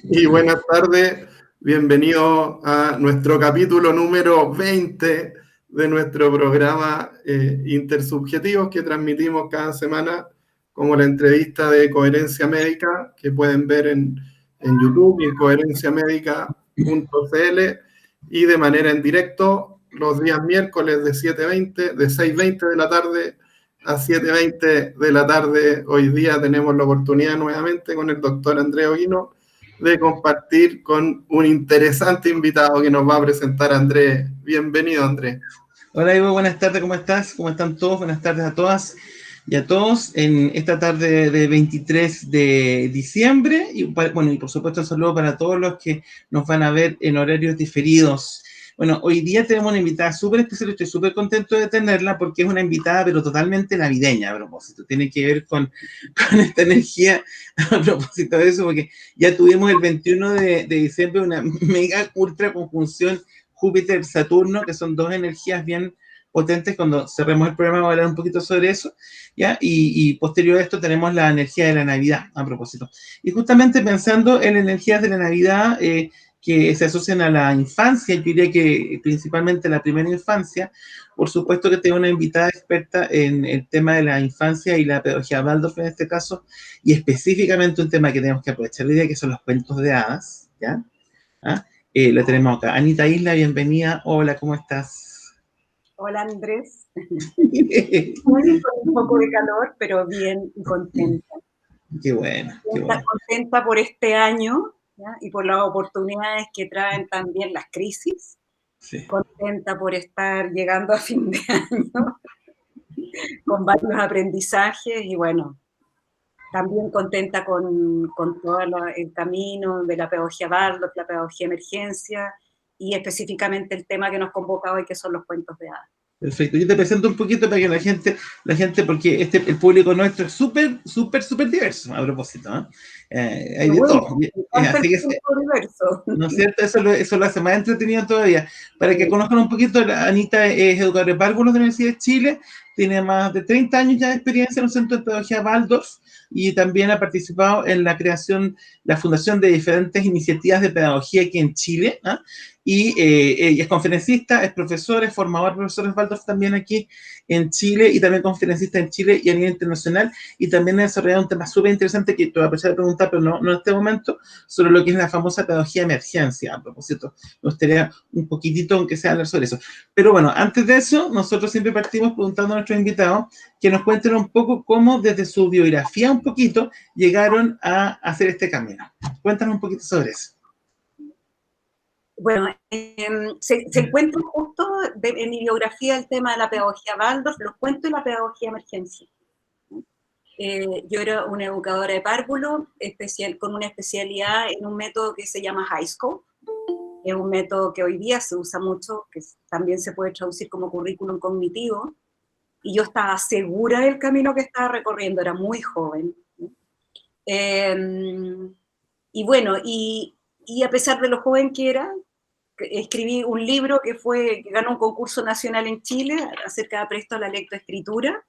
Y buenas tardes, bienvenido a nuestro capítulo número 20 de nuestro programa Intersubjetivos que transmitimos cada semana, como la entrevista de Coherencia Médica, que pueden ver en YouTube y en coherenciamedica.cl, y de manera en directo los días miércoles de 6:20 de la tarde a 7:20 de la tarde. Hoy día tenemos la oportunidad nuevamente con el doctor Andrés Oguino de compartir con un interesante invitado que nos va a presentar Andrés. Bienvenido, Andrés. Hola, Ivo, buenas tardes, ¿cómo estás? ¿Cómo están todos? Buenas tardes a todas y a todos en esta tarde de 23 de diciembre. Y bueno, y por supuesto un saludo para todos los que nos van a ver en horarios diferidos. Bueno, hoy día tenemos una invitada súper especial, estoy súper contento de tenerla porque es una invitada pero totalmente navideña a propósito, tiene que ver con esta energía a propósito de eso, porque ya tuvimos el 21 de diciembre una mega ultra conjunción Júpiter-Saturno, que son dos energías bien potentes. Cuando cerremos el programa vamos a hablar un poquito sobre eso, ¿ya? Y posterior a esto tenemos la energía de la Navidad, a propósito. Y justamente pensando en energías de la Navidad que se asocian a la infancia, yo diría que principalmente la primera infancia, por supuesto que tengo una invitada experta en el tema de la infancia y la pedagogía Waldorf en este caso, y específicamente un tema que tenemos que aprovechar hoy día, que son los cuentos de hadas, ¿ya? ¿Ah? La tenemos acá. Anita Isla, bienvenida. Hola, ¿cómo estás? Hola, Andrés. Con un poco de calor, pero bien y contenta. Qué bueno, qué bueno. Contenta por este año, ¿ya? Y por las oportunidades que traen también las crisis. Sí. Contenta por estar llegando a fin de año con varios aprendizajes y bueno, también contenta con todo el camino de la pedagogía Waldorf, la pedagogía emergencia y específicamente el tema que nos convoca hoy, que son los cuentos de hadas. Perfecto. Yo te presento un poquito para que la gente, porque el público nuestro es súper diverso, a propósito, ¿eh? Hay de todo. Así que, ¿no es cierto? Eso lo hace más entretenido todavía. Para que conozcan un poquito, Anita es educadora de párvulos de la Universidad de Chile, tiene más de 30 años ya de experiencia en un centro de pedagogía Waldorf y también ha participado en la creación, la fundación de diferentes iniciativas de pedagogía aquí en Chile, ¿eh? Y ella es conferencista, es profesora, es formador de profesores Waldorf también aquí en Chile y también conferencista en Chile y a nivel internacional, y también ha desarrollado un tema súper interesante que te voy a aprovechar de preguntar, pero no en este momento, sobre lo que es la famosa pedagogía de emergencia. A propósito, me gustaría un poquitito, aunque sea, hablar sobre eso. Pero bueno, antes de eso, nosotros siempre partimos preguntando a nuestros invitados que nos cuenten un poco cómo desde su biografía un poquito llegaron a hacer este camino. Cuéntanos un poquito sobre eso. Bueno, se encuentra justo en mi biografía el tema de la pedagogía Waldorf, los cuentos y la pedagogía emergencia. Yo era una educadora de párvulo, con una especialidad en un método que se llama HighScope. Es un método que hoy día se usa mucho, que también se puede traducir como currículum cognitivo, y yo estaba segura del camino que estaba recorriendo, era muy joven. Y bueno, y a pesar de lo joven que era, escribí un libro que ganó un concurso nacional en Chile acerca de apresto a la lectoescritura.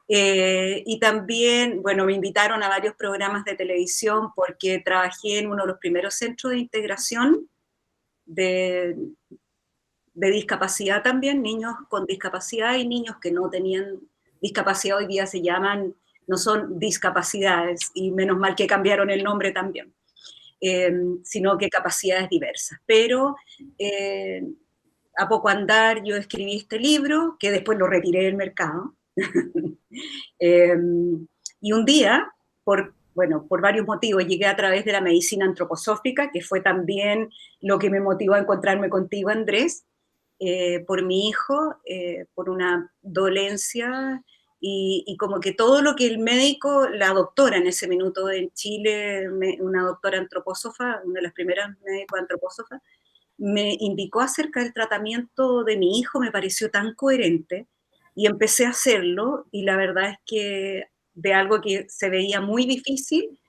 Y también, bueno, me invitaron a varios programas de televisión porque trabajé en uno de los primeros centros de integración de discapacidad también, niños con discapacidad y niños que no tenían discapacidad, hoy día se llaman, no son discapacidades, y menos mal que cambiaron el nombre también. Sino que capacidades diversas. Pero a poco andar yo escribí este libro, que después lo retiré del mercado. Y un día, por varios motivos, llegué a través de la medicina antroposófica, que fue también lo que me motivó a encontrarme contigo, Andrés, por mi hijo, por una dolencia, y como que todo lo que el médico, la doctora en ese minuto en Chile, una doctora antropósofa, una de las primeras médicos antropósofas, me indicó acerca del tratamiento de mi hijo, me pareció tan coherente, y empecé a hacerlo, y la verdad es que de algo que se veía muy difícil,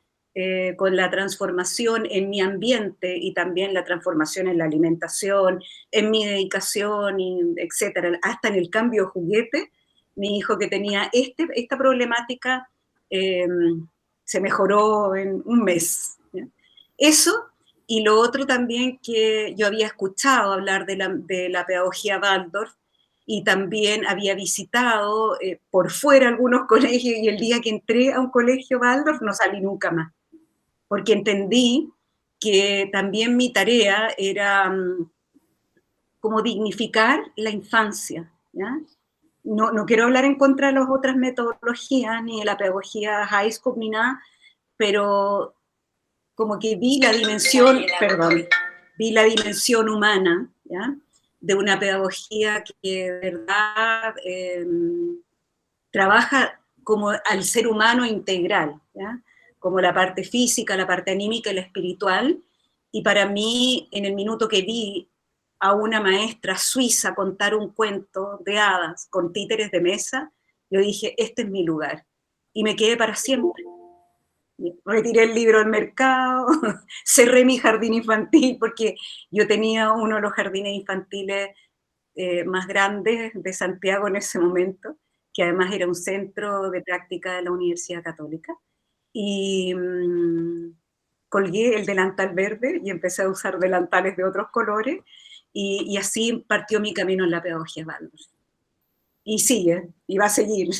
con la transformación en mi ambiente y también la transformación en la alimentación, en mi dedicación, etcétera, hasta en el cambio de juguete, mi hijo que tenía esta problemática se mejoró en un mes, ¿ya? Eso, y lo otro también que yo había escuchado hablar de la pedagogía Waldorf, y también había visitado por fuera algunos colegios, y el día que entré a un colegio Waldorf no salí nunca más, porque entendí que también mi tarea era como dignificar la infancia, ¿ya? No quiero hablar en contra de las otras metodologías, ni de la pedagogía high school, ni nada, pero como que vi la dimensión, perdón, vi la dimensión humana, ¿ya? De una pedagogía que de verdad trabaja como al ser humano integral, ¿ya? Como la parte física, la parte anímica y la espiritual, y para mí, en el minuto que vi a una maestra suiza contar un cuento de hadas con títeres de mesa, yo dije, este es mi lugar, y me quedé para siempre. Retiré el libro del mercado, cerré mi jardín infantil, porque yo tenía uno de los jardines infantiles más grandes de Santiago en ese momento, que además era un centro de práctica de la Universidad Católica, y colgué el delantal verde y empecé a usar delantales de otros colores, y así partió mi camino en la pedagogía Waldorf. Y sigue, y va a seguir,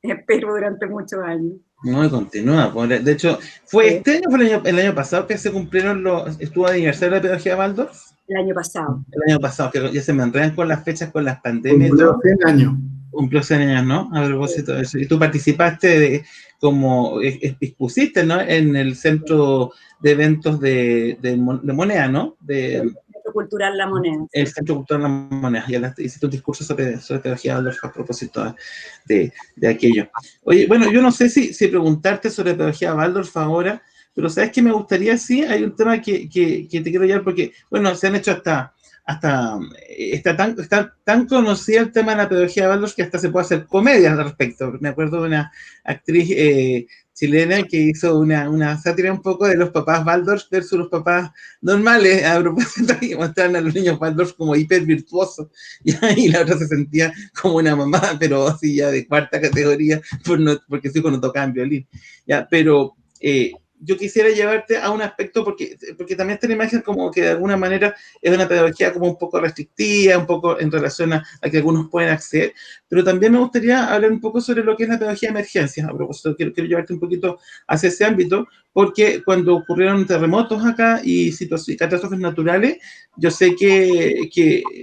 espero, durante muchos años. No, y continúa. De hecho, ¿fue este año o fue el año pasado que se cumplieron estuvo de aniversario de la pedagogía Waldorf? El año pasado. El año pasado, que ya se me enredan con las fechas, con las pandemias. Cumplió 100 años. Cumplió 100 años, ¿no? A propósito de eso. Y tú participaste como expusiste, ¿no? En el centro de eventos de Moneda, ¿no? El Centro Cultural La Moneda. El Centro Cultural La Moneda. Y hiciste un discurso sobre pedagogía Waldorf a propósito de aquello. Oye, bueno, yo no sé si preguntarte sobre pedagogía Waldorf ahora, pero sabes que me gustaría, sí, hay un tema que te quiero llevar porque, bueno, se han hecho está tan conocida el tema de la pedagogía de Waldorf que hasta se puede hacer comedia al respecto. Me acuerdo de una actriz chilena que hizo una sátira un poco de los papás Waldorf versus los papás normales, a propósito, que mostraron a los niños Waldorf como hiper virtuosos, y la otra se sentía como una mamá, pero así ya de cuarta categoría, porque su hijo no tocaba en violín. ¿Ya? Pero yo quisiera llevarte a un aspecto, porque también esta imagen como que de alguna manera es una pedagogía como un poco restrictiva, un poco en relación a que algunos pueden acceder, pero también me gustaría hablar un poco sobre lo que es la pedagogía de emergencia. A propósito, quiero llevarte un poquito hacia ese ámbito, porque cuando ocurrieron terremotos acá y catástrofes naturales, yo sé que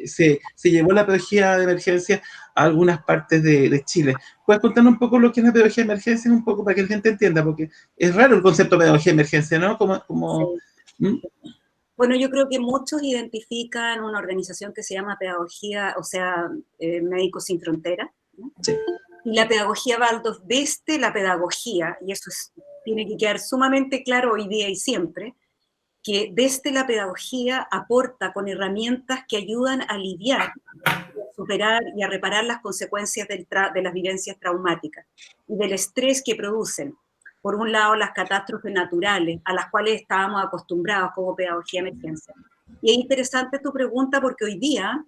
se llevó la pedagogía de emergencia a algunas partes de Chile. ¿Puedes contarnos un poco lo que es la pedagogía de emergencia, un poco para que la gente entienda? Porque es raro el concepto de pedagogía de emergencia, ¿no? Sí. Bueno, yo creo que muchos identifican una organización que se llama Pedagogía, o sea, Médicos Sin Fronteras, ¿no? Sí. Y la pedagogía Waldorf, desde la pedagogía, y eso tiene que quedar sumamente claro hoy día y siempre, que desde la pedagogía aporta con herramientas que ayudan a aliviar, a superar y a reparar las consecuencias de las vivencias traumáticas y del estrés que producen. Por un lado, las catástrofes naturales, a las cuales estábamos acostumbrados como pedagogía de emergencia. Y es interesante tu pregunta porque hoy día,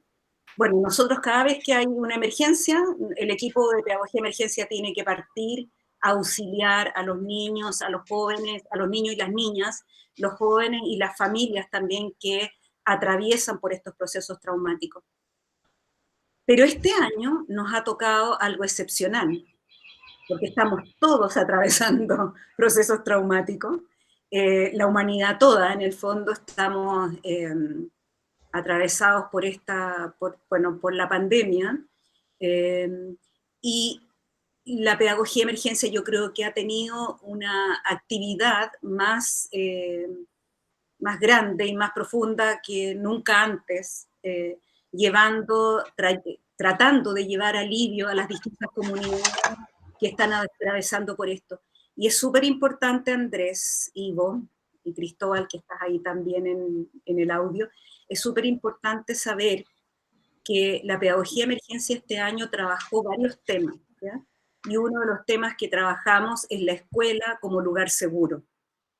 bueno, nosotros cada vez que hay una emergencia, el equipo de pedagogía de emergencia tiene que partir a auxiliar a los niños, a los jóvenes, a los niños y las niñas, los jóvenes y las familias también que atraviesan por estos procesos traumáticos. Pero este año nos ha tocado algo excepcional, porque estamos todos atravesando procesos traumáticos, la humanidad toda, en el fondo, estamos atravesados por la pandemia, y la pedagogía de emergencia yo creo que ha tenido una actividad más grande y más profunda que nunca antes, tratando de llevar alivio a las distintas comunidades que están atravesando por esto. Y es súper importante, Andrés, Ivo y Cristóbal, que estás ahí también en el audio, es súper importante saber que la pedagogía de emergencia este año trabajó varios temas, ¿ya? Y uno de los temas que trabajamos es la escuela como lugar seguro.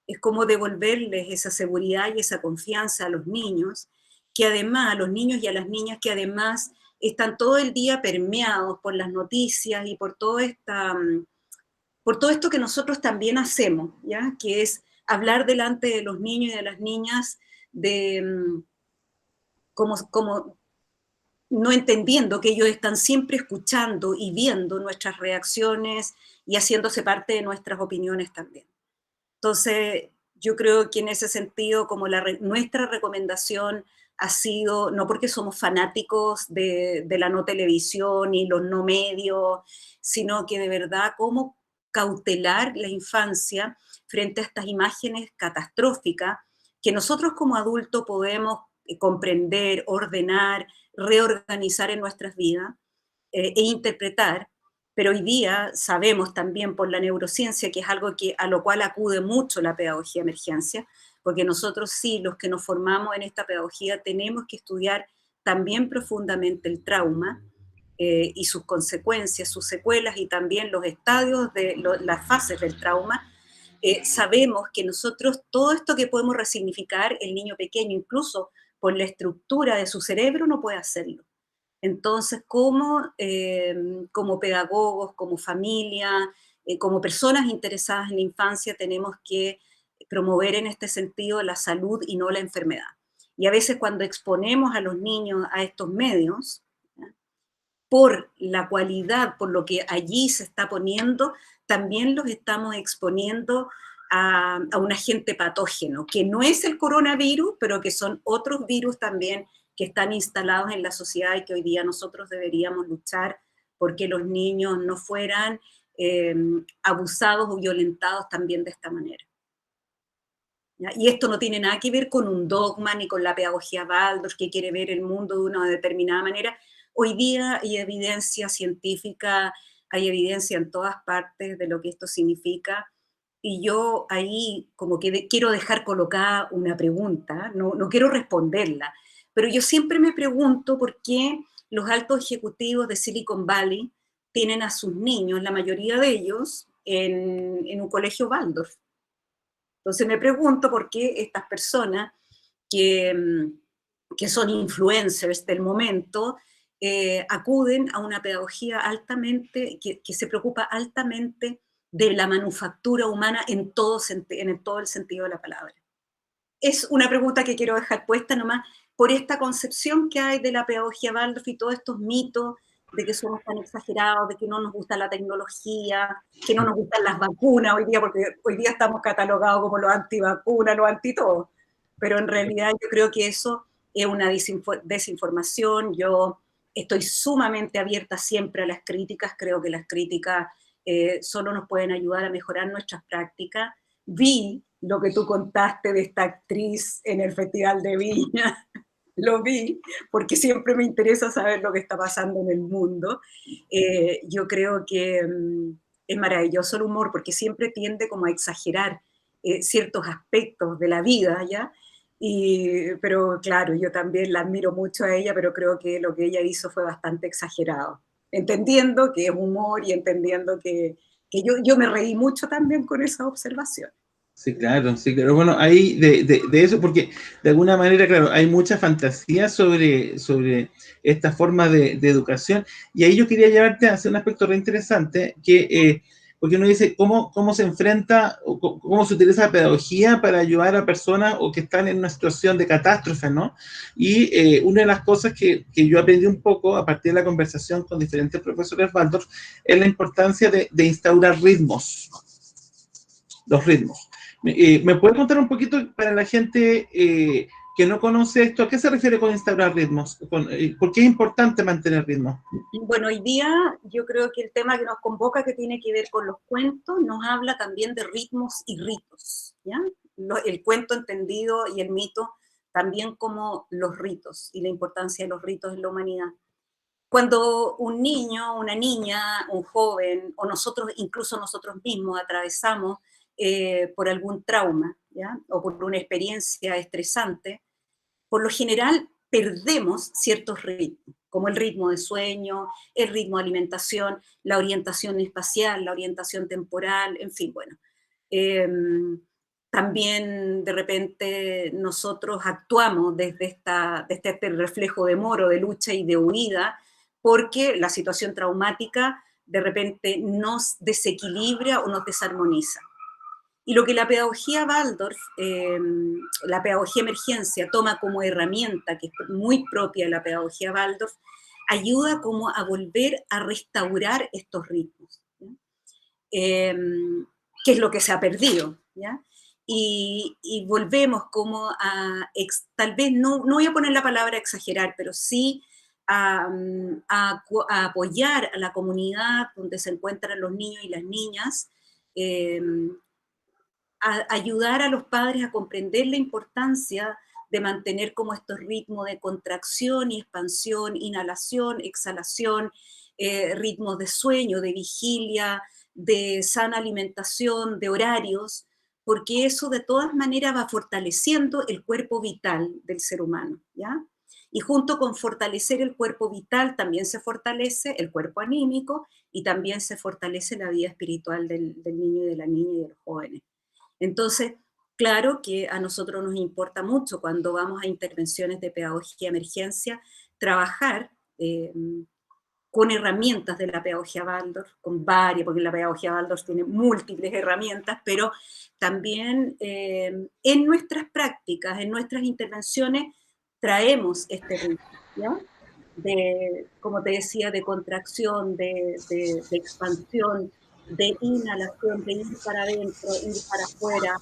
Es como devolverles esa seguridad y esa confianza a los niños, que además, a los niños y a las niñas que además están todo el día permeados por las noticias y por todo esto que nosotros también hacemos, ¿ya? Que es hablar delante de los niños y de las niñas de como no entendiendo que ellos están siempre escuchando y viendo nuestras reacciones y haciéndose parte de nuestras opiniones también. Entonces, yo creo que en ese sentido, como nuestra recomendación ha sido, no porque somos fanáticos de la no televisión y los no medios, sino que de verdad cómo cautelar la infancia frente a estas imágenes catastróficas que nosotros como adultos podemos comprender, ordenar, reorganizar en nuestras vidas e interpretar, pero hoy día sabemos también por la neurociencia, que es algo a lo cual acude mucho la pedagogía de emergencia, porque nosotros sí, los que nos formamos en esta pedagogía, tenemos que estudiar también profundamente el trauma y sus consecuencias, sus secuelas y también los estadios de las fases del trauma. Sabemos que nosotros, todo esto que podemos resignificar, el niño pequeño, incluso por la estructura de su cerebro, no puede hacerlo. Entonces, como pedagogos, como familia, como personas interesadas en la infancia, tenemos que promover en este sentido la salud y no la enfermedad. Y a veces cuando exponemos a los niños a estos medios, ¿ya?, por la cualidad, por lo que allí se está poniendo, también los estamos exponiendo a un agente patógeno, que no es el coronavirus, pero que son otros virus también que están instalados en la sociedad y que hoy día nosotros deberíamos luchar porque los niños no fueran abusados o violentados también de esta manera. ¿Ya? Y esto no tiene nada que ver con un dogma ni con la pedagogía Waldorf, que quiere ver el mundo de una determinada manera. Hoy día hay evidencia científica, hay evidencia en todas partes de lo que esto significa. Y yo ahí como que quiero dejar colocada una pregunta, no quiero responderla, pero yo siempre me pregunto por qué los altos ejecutivos de Silicon Valley tienen a sus niños, la mayoría de ellos, en un colegio Waldorf. Entonces me pregunto por qué estas personas que son influencers del momento acuden a una pedagogía altamente, que se preocupa altamente de la manufactura humana en todo el sentido de la palabra. Es una pregunta que quiero dejar puesta nomás por esta concepción que hay de la pedagogía Waldorf y todos estos mitos de que somos tan exagerados, de que no nos gusta la tecnología, que no nos gustan las vacunas hoy día, porque hoy día estamos catalogados como los antivacunas, los anti-todo. Pero en realidad yo creo que eso es una desinformación. Yo estoy sumamente abierta siempre a las críticas, creo que las críticas solo nos pueden ayudar a mejorar nuestras prácticas. Vi lo que tú contaste de esta actriz en el Festival de Viña, lo vi, porque siempre me interesa saber lo que está pasando en el mundo. Yo creo que es maravilloso el humor, porque siempre tiende como a exagerar ciertos aspectos de la vida, ¿ya? Pero claro, yo también la admiro mucho a ella, pero creo que lo que ella hizo fue bastante exagerado. Entendiendo que es humor y entendiendo que yo me reí mucho también con esa observación. Sí, claro, sí, claro. Bueno, ahí de eso, porque de alguna manera, claro, hay mucha fantasía sobre esta forma de educación, y ahí yo quería llevarte a hacer un aspecto re interesante, que porque uno dice cómo se enfrenta, o cómo se utiliza la pedagogía para ayudar a personas o que están en una situación de catástrofe, ¿no? Y una de las cosas que yo aprendí un poco a partir de la conversación con diferentes profesores Waldorf es la importancia de instaurar ritmos, los ritmos. ¿Me puede contar un poquito para la gente que no conoce esto? ¿A qué se refiere con instaurar ritmos? ¿Por qué es importante mantener ritmos? Bueno, hoy día yo creo que el tema que nos convoca, que tiene que ver con los cuentos, nos habla también de ritmos y ritos, ¿ya? El cuento entendido y el mito también como los ritos y la importancia de los ritos en la humanidad. Cuando un niño, una niña, un joven, o nosotros, incluso nosotros mismos, atravesamos por algún trauma, ¿ya?, o por una experiencia estresante, por lo general perdemos ciertos ritmos, como el ritmo de sueño, el ritmo de alimentación, la orientación espacial, la orientación temporal, en fin, bueno. También de repente nosotros actuamos desde este reflejo de moro, de lucha y de huida, porque la situación traumática de repente nos desequilibra o nos desarmoniza. Y lo que la pedagogía Waldorf, la pedagogía emergencia, toma como herramienta, que es muy propia de la pedagogía Waldorf, ayuda como a volver a restaurar estos ritmos, ¿ya? Que es lo que se ha perdido, ¿ya? Y volvemos como a, tal vez, no voy a poner la palabra exagerar, pero sí a apoyar a la comunidad donde se encuentran los niños y las niñas, eh, a ayudar a los padres a comprender la importancia de mantener como estos ritmos de contracción y expansión, inhalación, exhalación, ritmos de sueño, de vigilia, de sana alimentación, de horarios, porque eso de todas maneras va fortaleciendo el cuerpo vital del ser humano, ¿ya? Y junto con fortalecer el cuerpo vital también se fortalece el cuerpo anímico y también se fortalece la vida espiritual del niño y de la niña y de los jóvenes. Entonces, claro que a nosotros nos importa mucho cuando vamos a intervenciones de pedagogía de emergencia, trabajar con herramientas de la pedagogía Waldorf, con varias, porque la pedagogía Waldorf tiene múltiples herramientas, pero también en nuestras prácticas, en nuestras intervenciones, traemos este ritmo, ¿ya? Como te decía, de contracción, de expansión, de inhalación, de ir para adentro, ir para afuera,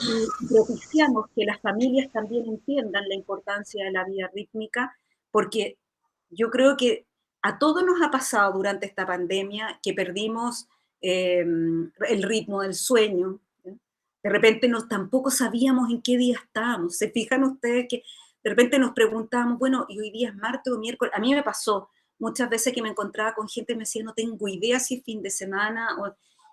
y propiciamos que las familias también entiendan la importancia de la vida rítmica, porque yo creo que a todos nos ha pasado durante esta pandemia que perdimos el ritmo del sueño, ¿ya? De repente tampoco sabíamos en qué día estábamos. ¿Se fijan ustedes que de repente nos preguntábamos, bueno, ¿y hoy día es martes o miércoles? A mí me pasó muchas veces que me encontraba con gente que me decía, no tengo idea si es fin de semana,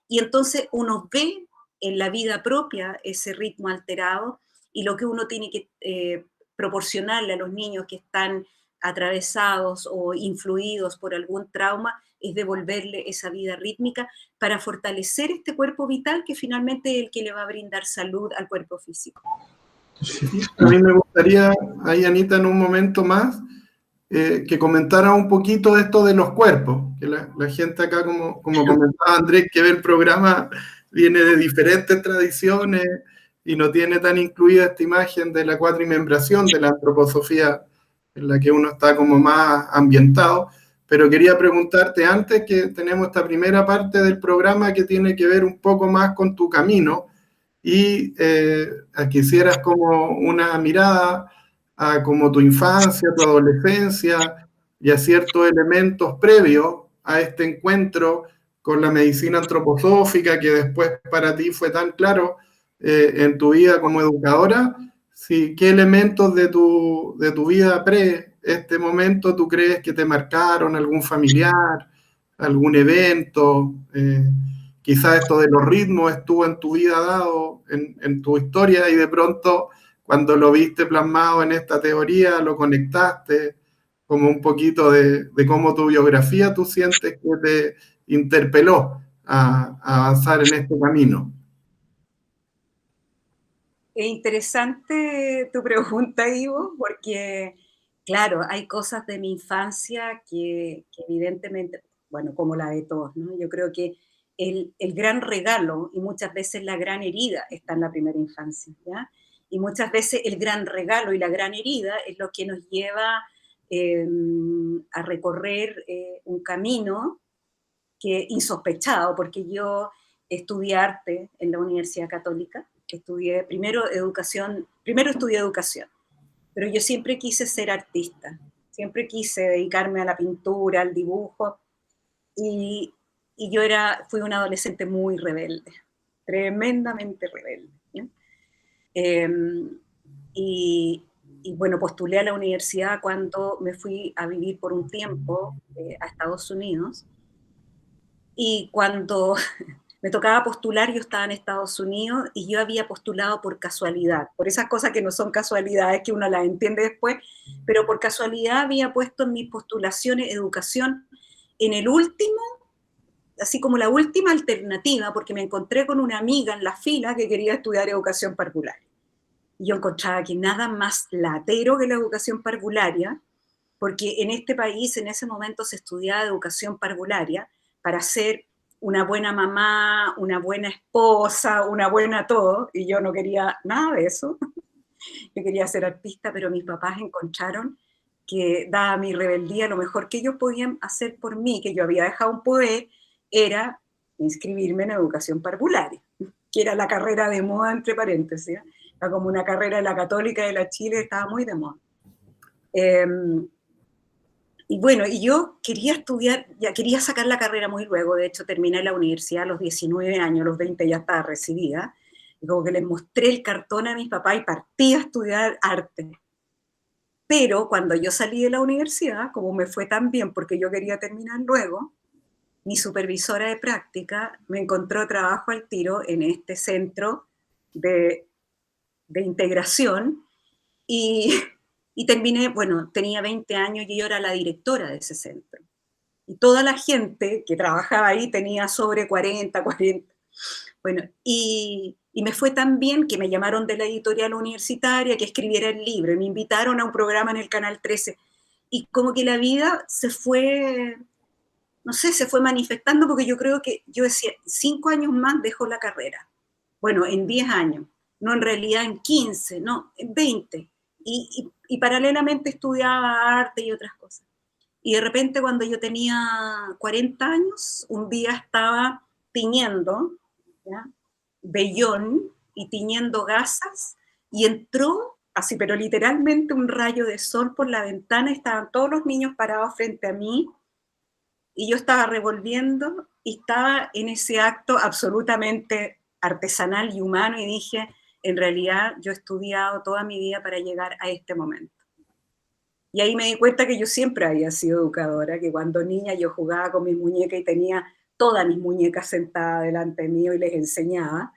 y entonces uno ve en la vida propia ese ritmo alterado, y lo que uno tiene que proporcionarle a los niños que están atravesados o influidos por algún trauma es devolverle esa vida rítmica para fortalecer este cuerpo vital que finalmente es el que le va a brindar salud al cuerpo físico. A mí me gustaría, ahí Anita, en un momento más, que comentara un poquito esto de los cuerpos, que la gente acá, como comentaba Andrés, que ve el programa, viene de diferentes tradiciones y no tiene tan incluida esta imagen de la cuatrimembración de la antroposofía, en la que uno está como más ambientado. Pero quería preguntarte antes, que tenemos esta primera parte del programa que tiene que ver un poco más con tu camino, y quisieras como una mirada a como tu infancia, tu adolescencia y a ciertos elementos previos a este encuentro con la medicina antroposófica que después para ti fue tan claro en tu vida como educadora. Sí, ¿qué elementos de tu vida pre este momento tú crees que te marcaron? ¿Algún familiar? ¿Algún evento? Quizás esto de los ritmos estuvo en tu vida dado, en tu historia, y de pronto cuando lo viste plasmado en esta teoría, lo conectaste, como un poquito de cómo tu biografía tú sientes que te interpeló a avanzar en este camino. Es interesante tu pregunta, Ivo, porque, claro, hay cosas de mi infancia que evidentemente, bueno, como la de todos, ¿no? Yo creo que el gran regalo y muchas veces la gran herida está en la primera infancia, ¿ya? Y muchas veces el gran regalo y la gran herida es lo que nos lleva a recorrer un camino insospechado, porque yo estudié arte en la Universidad Católica, primero estudié educación, pero yo siempre quise ser artista, siempre quise dedicarme a la pintura, al dibujo, y yo fui una adolescente muy rebelde, tremendamente rebelde, ¿sí? Y, bueno, postulé a la universidad cuando me fui a vivir por un tiempo a Estados Unidos, y cuando me tocaba postular, yo estaba en Estados Unidos y yo había postulado por casualidad, por esas cosas que no son casualidades, que uno las entiende después, pero por casualidad había puesto en mis postulaciones educación en el último, así como la última alternativa, porque me encontré con una amiga en la fila que quería estudiar educación parvularia. Y yo encontraba que nada más latero que la educación parvularia, porque en este país en ese momento se estudiaba educación parvularia para ser una buena mamá, una buena esposa, una buena todo, y yo no quería nada de eso. Yo quería ser artista, pero mis papás encontraron que, dada mi rebeldía, lo mejor que ellos podían hacer por mí, que yo había dejado un poder, era inscribirme en educación parvularia, que era la carrera de moda, entre paréntesis. ¿Eh? Era como una carrera de la Católica de la Chile, estaba muy de moda. Y bueno, y yo quería estudiar, ya quería sacar la carrera muy luego, de hecho terminé la universidad a los 19 años, a los 20 ya estaba recibida, y como que les mostré el cartón a mis papás y partí a estudiar arte. Pero cuando yo salí de la universidad, como me fue tan bien porque yo quería terminar luego, mi supervisora de práctica me encontró trabajo al tiro en este centro de, de integración y, y terminé, bueno, tenía 20 años y yo era la directora de ese centro. Y toda la gente que trabajaba ahí tenía sobre 40. Bueno, y me fue tan bien que me llamaron de la editorial universitaria que escribiera el libro, y me invitaron a un programa en el Canal 13. Y como que la vida se fue, no sé, se fue manifestando porque yo creo que yo decía, 5 años más dejo la carrera. Bueno, en 10 años, no en realidad en 15, no, en 20. Y paralelamente estudiaba arte y otras cosas. Y de repente cuando yo tenía 40 años, un día estaba tiñendo, ¿ya? Vellón y tiñendo gasas, y entró, así, pero literalmente un rayo de sol por la ventana, estaban todos los niños parados frente a mí, y yo estaba revolviendo, y estaba en ese acto absolutamente artesanal y humano, y dije, en realidad yo he estudiado toda mi vida para llegar a este momento. Y ahí me di cuenta que yo siempre había sido educadora, que cuando niña yo jugaba con mis muñecas y tenía todas mis muñecas sentadas delante mío y les enseñaba.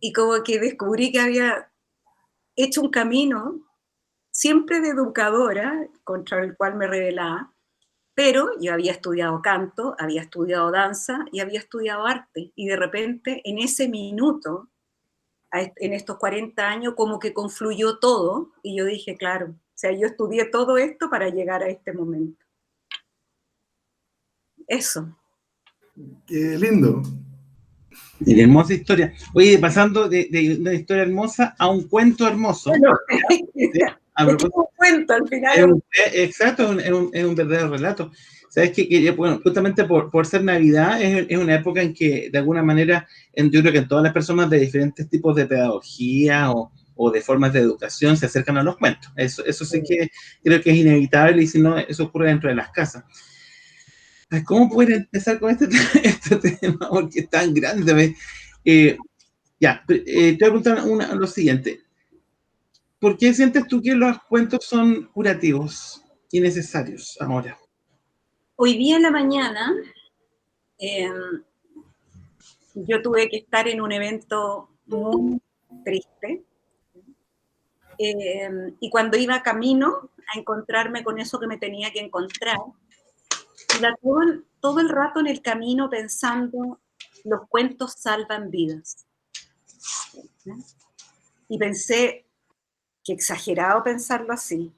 Y como que descubrí que había hecho un camino siempre de educadora, contra el cual me rebelaba, pero yo había estudiado canto, había estudiado danza y había estudiado arte. Y de repente, en ese minuto, en estos 40 años, como que confluyó todo y yo dije, claro, o sea, yo estudié todo esto para llegar a este momento. Eso. Qué lindo. Y hermosa historia. Oye, pasando de una historia hermosa a un cuento hermoso. Bueno, ¿Sí? A es que es propósito, un cuento, al final. exacto, es un verdadero relato. Sabes que bueno, justamente por ser Navidad, es una época en que, de alguna manera, yo creo que todas las personas de diferentes tipos de pedagogía o de formas de educación se acercan a los cuentos. Eso sí que creo que es inevitable, y si no, eso ocurre dentro de las casas. ¿Cómo poder empezar con este tema? Porque es tan grande. Ya, te voy a preguntar lo siguiente. ¿Por qué sientes tú que los cuentos son curativos y necesarios ahora? Hoy día en la mañana eh, yo tuve que estar en un evento muy triste, y cuando iba camino a encontrarme con eso que me tenía que encontrar, iba todo el rato en el camino pensando, los cuentos salvan vidas. ¿No? Y pensé, que exagerado pensarlo así,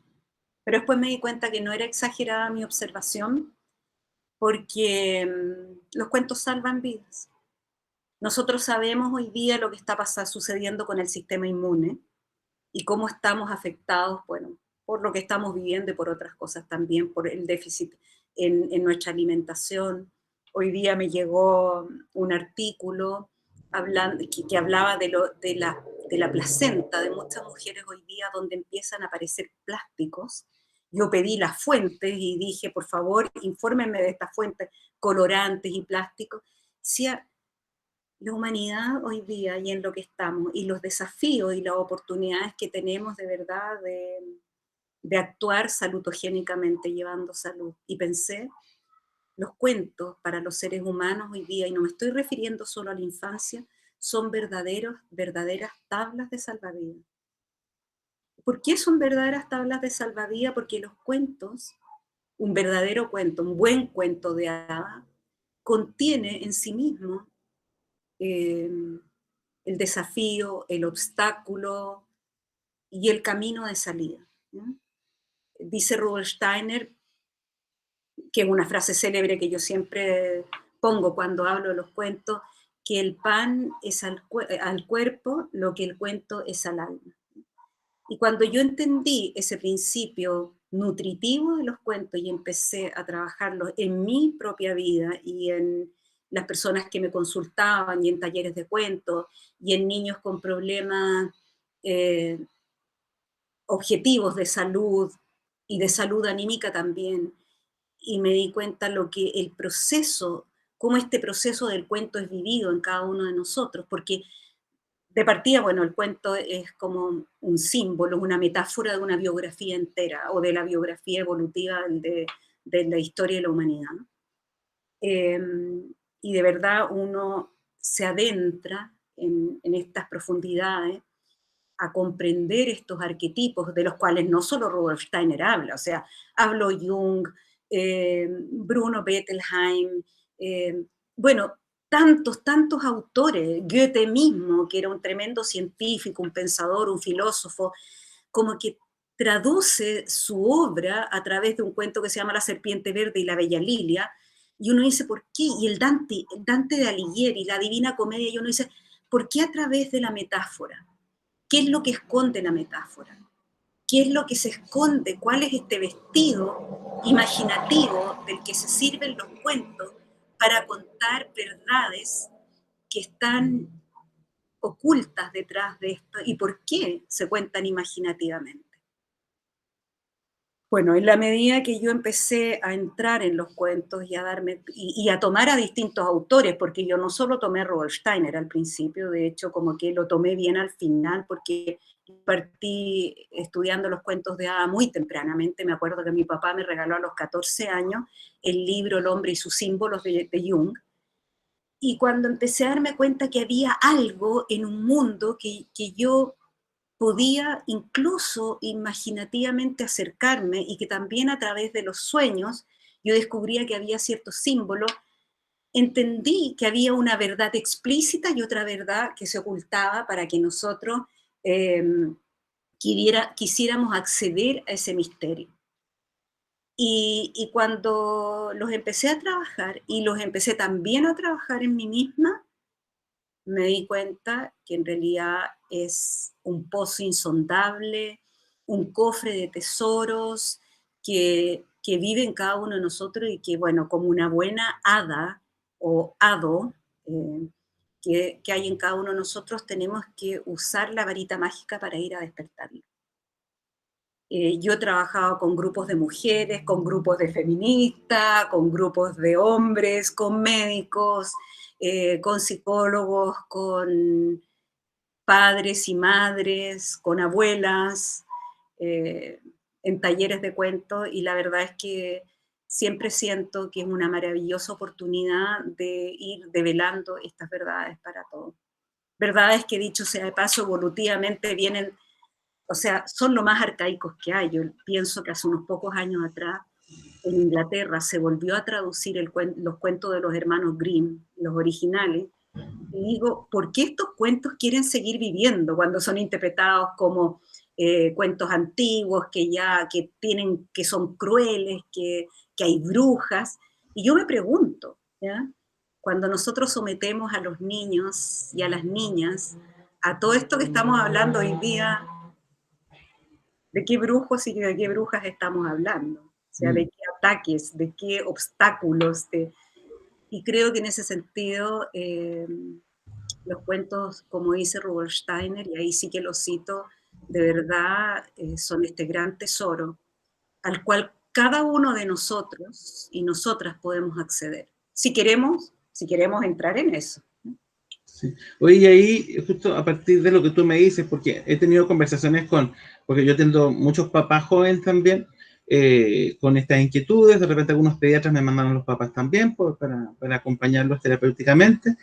pero después me di cuenta que no era exagerada mi observación, porque los cuentos salvan vidas. Nosotros sabemos hoy día lo que está sucediendo con el sistema inmune y cómo estamos afectados, bueno, por lo que estamos viviendo y por otras cosas también, por el déficit en nuestra alimentación. Hoy día me llegó un artículo que hablaba de la placenta de muchas mujeres hoy día, donde empiezan a aparecer plásticos. Yo pedí las fuentes y dije, por favor, infórmenme de estas fuentes, colorantes y plásticos. Decía, la humanidad hoy día y en lo que estamos, y los desafíos y las oportunidades que tenemos de verdad de actuar salutogénicamente, llevando salud. Y pensé, los cuentos para los seres humanos hoy día, y no me estoy refiriendo solo a la infancia, son verdaderas tablas de salvavidas. ¿Por qué son verdaderas tablas de salvavidas? Porque los cuentos, un verdadero cuento, un buen cuento de hadas, contiene en sí mismo eh, el desafío, el obstáculo y el camino de salida, ¿no? Dice Rudolf Steiner, que es una frase célebre que yo siempre pongo cuando hablo de los cuentos, que el pan es al cuerpo lo que el cuento es al alma. Y cuando yo entendí ese principio nutritivo de los cuentos y empecé a trabajarlos en mi propia vida y en las personas que me consultaban y en talleres de cuentos y en niños con problemas eh, objetivos de salud y de salud anímica también, y me di cuenta lo que el proceso, cómo este proceso del cuento es vivido en cada uno de nosotros, porque de partida, bueno, el cuento es como un símbolo, una metáfora de una biografía entera o de la biografía evolutiva de la historia de la humanidad. Eh, y de verdad uno se adentra en estas profundidades a comprender estos arquetipos de los cuales no solo Rudolf Steiner habla, o sea, habló Jung, Bruno Bettelheim, bueno, tantos autores, Goethe mismo, que era un tremendo científico, un pensador, un filósofo, como que traduce su obra a través de un cuento que se llama La serpiente verde y la bella lilia, y uno dice, ¿por qué? Y el Dante de Alighieri, la Divina Comedia, y uno dice, ¿por qué a través de la metáfora? ¿Qué es lo que esconde la metáfora? ¿Qué es lo que se esconde? ¿Cuál es este vestido imaginativo del que se sirven los cuentos para contar verdades que están ocultas detrás de esto? ¿Y por qué se cuentan imaginativamente? Bueno, en la medida que yo empecé a entrar en los cuentos y a darme y a tomar a distintos autores, porque yo no solo tomé a Rudolf Steiner al principio, de hecho como que lo tomé bien al final, porque partí estudiando los cuentos de hadas muy tempranamente. Me acuerdo que mi papá me regaló a los 14 años el libro El hombre y sus símbolos de Jung, y cuando empecé a darme cuenta que había algo en un mundo que yo podía incluso imaginativamente acercarme y que también a través de los sueños yo descubría que había ciertos símbolos, entendí que había una verdad explícita y otra verdad que se ocultaba para que nosotros eh, quisiéramos acceder a ese misterio. Y cuando los empecé a trabajar y los empecé también a trabajar en mí misma, me di cuenta que en realidad es un pozo insondable, un cofre de tesoros que vive en cada uno de nosotros y que, bueno, como una buena hada o hado que hay en cada uno de nosotros, tenemos que usar la varita mágica para ir a despertarlo. Yo he trabajado con grupos de mujeres, con grupos de feministas, con grupos de hombres, con médicos, con psicólogos, con padres y madres, con abuelas, eh, en talleres de cuentos, y la verdad es que siempre siento que es una maravillosa oportunidad de ir develando estas verdades para todos. Verdades que, dicho sea de paso, evolutivamente vienen, o sea, son lo más arcaicos que hay. Yo pienso que hace unos pocos años atrás en Inglaterra se volvió a traducir los cuentos de los hermanos Grimm, los originales, y digo, ¿por qué estos cuentos quieren seguir viviendo cuando son interpretados como cuentos antiguos que son crueles, que hay brujas? Y yo me pregunto, ¿ya? Cuando nosotros sometemos a los niños y a las niñas a todo esto que estamos hablando hoy día, ¿de qué brujos y de qué brujas estamos hablando? O sea, ¿de qué ataques, de qué obstáculos? Y creo que en ese sentido los cuentos, como dice Rudolf Steiner, y ahí sí que lo cito, de verdad son este gran tesoro al cual cada uno de nosotros y nosotras podemos acceder, si queremos entrar en eso. Sí. Oye, y ahí, justo a partir de lo que tú me dices, porque he tenido conversaciones porque yo tengo muchos papás jóvenes también, con estas inquietudes, de repente algunos pediatras me mandaron los papás también para acompañarlos terapéuticamente,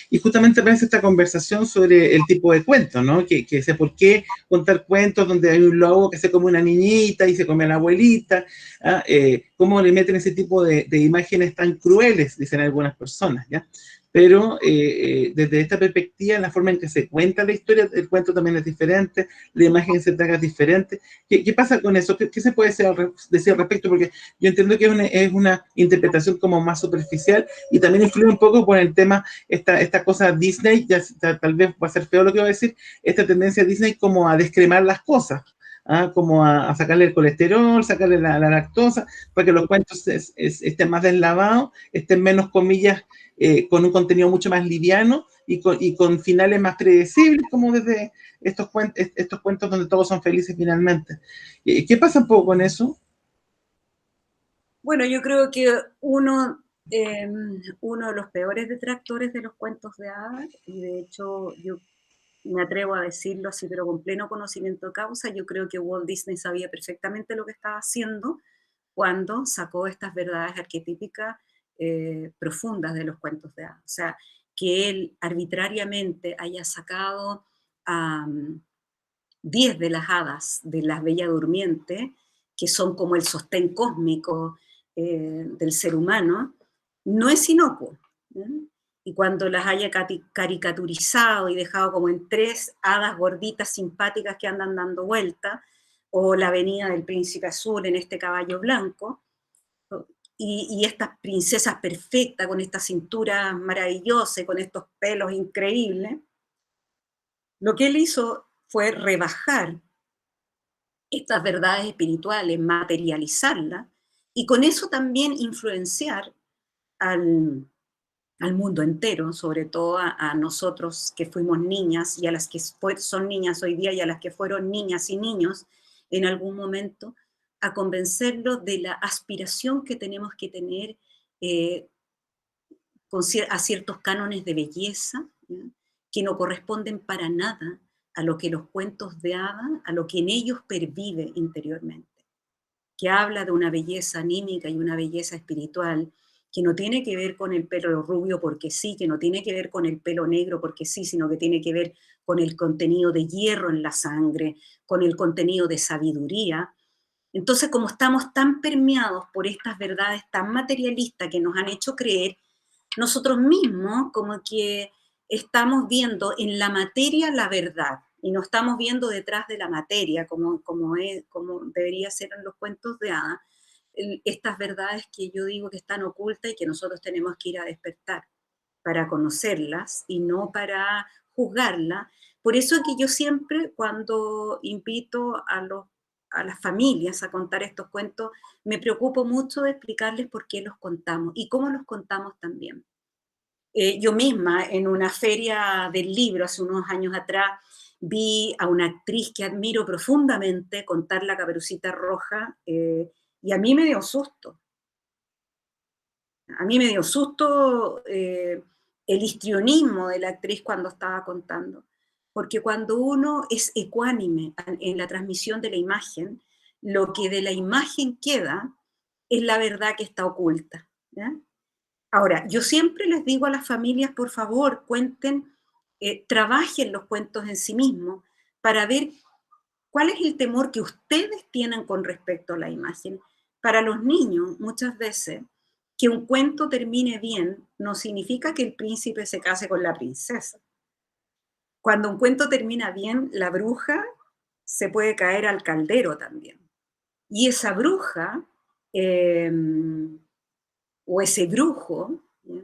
y justamente aparece esta conversación sobre el tipo de cuentos, ¿no? Que sé por qué contar cuentos donde hay un lobo que se come una niñita y se come a la abuelita, ¿cómo le meten ese tipo de imágenes tan crueles, dicen algunas personas, ¿ya? pero desde esta perspectiva, la forma en que se cuenta la historia, el cuento también es diferente, la imagen que se traga es diferente. ¿Qué pasa con eso? ¿Qué se puede decir al respecto? Porque yo entiendo que es una interpretación como más superficial y también influye un poco por el tema, esta cosa Disney, ya tal vez va a ser feo lo que voy a decir, esta tendencia Disney como a descremar las cosas. Como a sacarle el colesterol, sacarle la lactosa, para que los cuentos estén más deslavados, estén menos, comillas, con un contenido mucho más liviano y con finales más predecibles, como desde estos cuentos donde todos son felices finalmente. ¿Qué pasa un poco con eso? Bueno, yo creo que uno de los peores detractores de los cuentos de hadas, y de hecho yo me atrevo a decirlo así, pero con pleno conocimiento de causa, yo creo que Walt Disney sabía perfectamente lo que estaba haciendo cuando sacó estas verdades arquetípicas profundas de los cuentos de hadas. O sea, que él arbitrariamente haya sacado a 10 de las hadas de la Bella Durmiente, que son como el sostén cósmico del ser humano, no es inocuo. ¿eh? Y cuando las haya caricaturizado y dejado como en 3 hadas gorditas simpáticas que andan dando vuelta, o la venida del príncipe azul en este caballo blanco, y estas princesas perfectas con esta cintura maravillosa y con estos pelos increíbles, lo que él hizo fue rebajar estas verdades espirituales, materializarlas, y con eso también influenciar al, al mundo entero, sobre todo a nosotros que fuimos niñas y a las que son niñas hoy día y a las que fueron niñas y niños en algún momento, a convencerlos de la aspiración que tenemos que tener eh, a ciertos cánones de belleza, ¿ya? Que no corresponden para nada a lo que los cuentos de hadas, a lo que en ellos pervive interiormente, que habla de una belleza anímica y una belleza espiritual que no tiene que ver con el pelo rubio porque sí, que no tiene que ver con el pelo negro porque sí, sino que tiene que ver con el contenido de hierro en la sangre, con el contenido de sabiduría. Entonces, como estamos tan permeados por estas verdades tan materialistas que nos han hecho creer, nosotros mismos como que estamos viendo en la materia la verdad y no estamos viendo detrás de la materia como debería ser en los cuentos de hadas, estas verdades que yo digo que están ocultas y que nosotros tenemos que ir a despertar para conocerlas y no para juzgarlas. Por eso es que yo siempre cuando invito a las familias a contar estos cuentos, me preocupo mucho de explicarles por qué los contamos y cómo los contamos también. Yo misma en una feria del libro hace unos años atrás vi a una actriz que admiro profundamente contar La Caperucita Roja y a mí me dio susto. A mí me dio susto el histrionismo de la actriz cuando estaba contando, porque cuando uno es ecuánime en la transmisión de la imagen, lo que de la imagen queda es la verdad que está oculta. ¿ya? Ahora, yo siempre les digo a las familias, por favor, cuenten, trabajen los cuentos en sí mismos para ver cuál es el temor que ustedes tienen con respecto a la imagen. Para los niños, muchas veces, que un cuento termine bien no significa que el príncipe se case con la princesa. Cuando un cuento termina bien, la bruja se puede caer al caldero también. Y esa bruja eh, o ese brujo, ¿ya?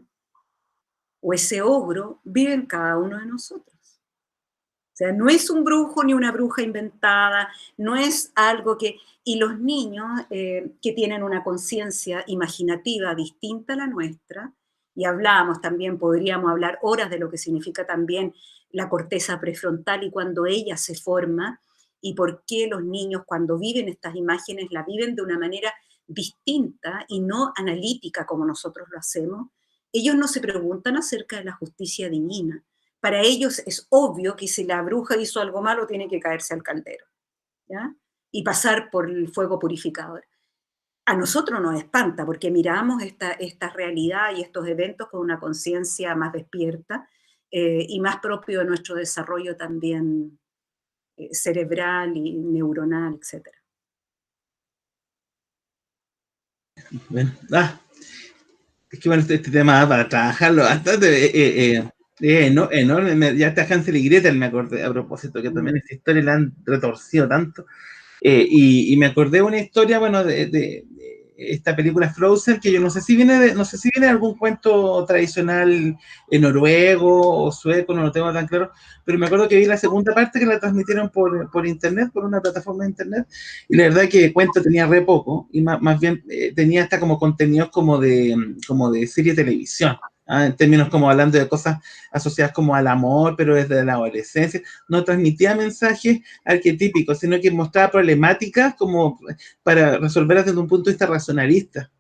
O ese ogro vive en cada uno de nosotros. O sea, no es un brujo ni una bruja inventada, no es algo que... Y los niños que tienen una conciencia imaginativa distinta a la nuestra, y hablamos también, podríamos hablar horas de lo que significa también la corteza prefrontal y cuando ella se forma, y por qué los niños cuando viven estas imágenes la viven de una manera distinta y no analítica como nosotros lo hacemos. Ellos no se preguntan acerca de la justicia divina. Para ellos es obvio que si la bruja hizo algo malo tiene que caerse al caldero, ¿ya? Y pasar por el fuego purificador. A nosotros nos espanta porque miramos esta realidad y estos eventos con una conciencia más despierta y más propio de nuestro desarrollo también cerebral y neuronal, etc. Bueno, Es que bueno, este tema para trabajarlo bastante, enorme. Ya está Hansel y Gretel, me acordé, a propósito, que también esta historia la han retorcido tanto. Y me acordé de una historia, bueno, de esta película Frozen, que yo no sé si viene no sé si viene de algún cuento tradicional noruego o sueco, no lo tengo tan claro, pero me acuerdo que vi la segunda parte que la transmitieron por internet, por una plataforma de internet, y la verdad que el cuento tenía re poco, y más bien tenía hasta como contenidos como de serie de televisión. En términos como hablando de cosas asociadas como al amor, pero desde la adolescencia, no transmitía mensajes arquetípicos, sino que mostraba problemáticas como para resolverlas desde un punto de vista racionalista.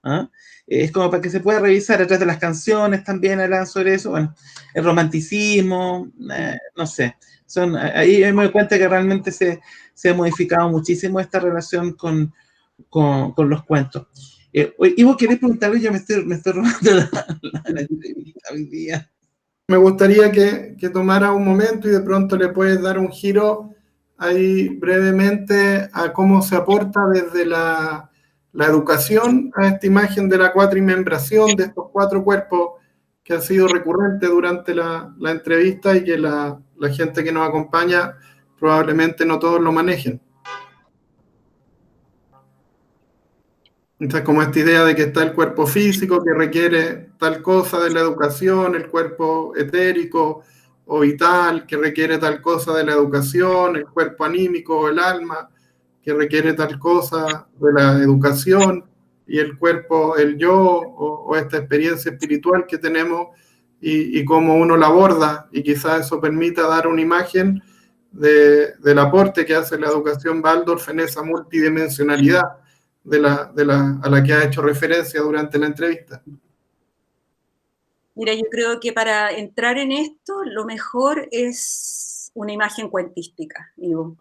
¿Ah? Es como para que se pueda revisar a través de las canciones, también hablan sobre eso, bueno, el romanticismo, no sé, ahí me doy cuenta que realmente se ha modificado muchísimo esta relación con los cuentos. Ivo, ¿querés preguntarle? Yo me estoy robando la entrevista hoy día. Me gustaría que tomara un momento y de pronto le puedes dar un giro ahí brevemente a cómo se aporta desde la educación a esta imagen de la cuatrimembración, de estos 4 cuerpos que ha sido recurrente durante la entrevista y que la gente que nos acompaña probablemente no todos lo manejen. Entonces, como esta idea de que está el cuerpo físico que requiere tal cosa de la educación, el cuerpo etérico o vital que requiere tal cosa de la educación, el cuerpo anímico o el alma que requiere tal cosa de la educación, y el cuerpo, el yo o esta experiencia espiritual que tenemos y cómo uno la aborda, y quizás eso permita dar una imagen del aporte que hace la educación Waldorf en esa multidimensionalidad a la que ha hecho referencia durante la entrevista. Mira, yo creo que para entrar en esto, lo mejor es una imagen cuentística, digo.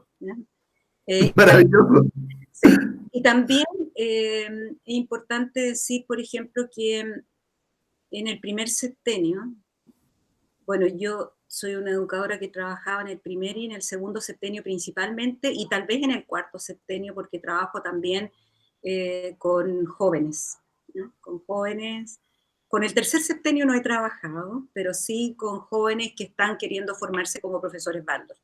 Maravilloso. Sí. Y también es importante decir, por ejemplo, que en el primer septenio, bueno, yo soy una educadora que trabajaba en el primer y en el segundo septenio principalmente, y tal vez en el cuarto septenio, porque trabajo también con jóvenes, ¿no? Con jóvenes. Con el tercer septenio no he trabajado, pero sí con jóvenes que están queriendo formarse como profesores Waldorf.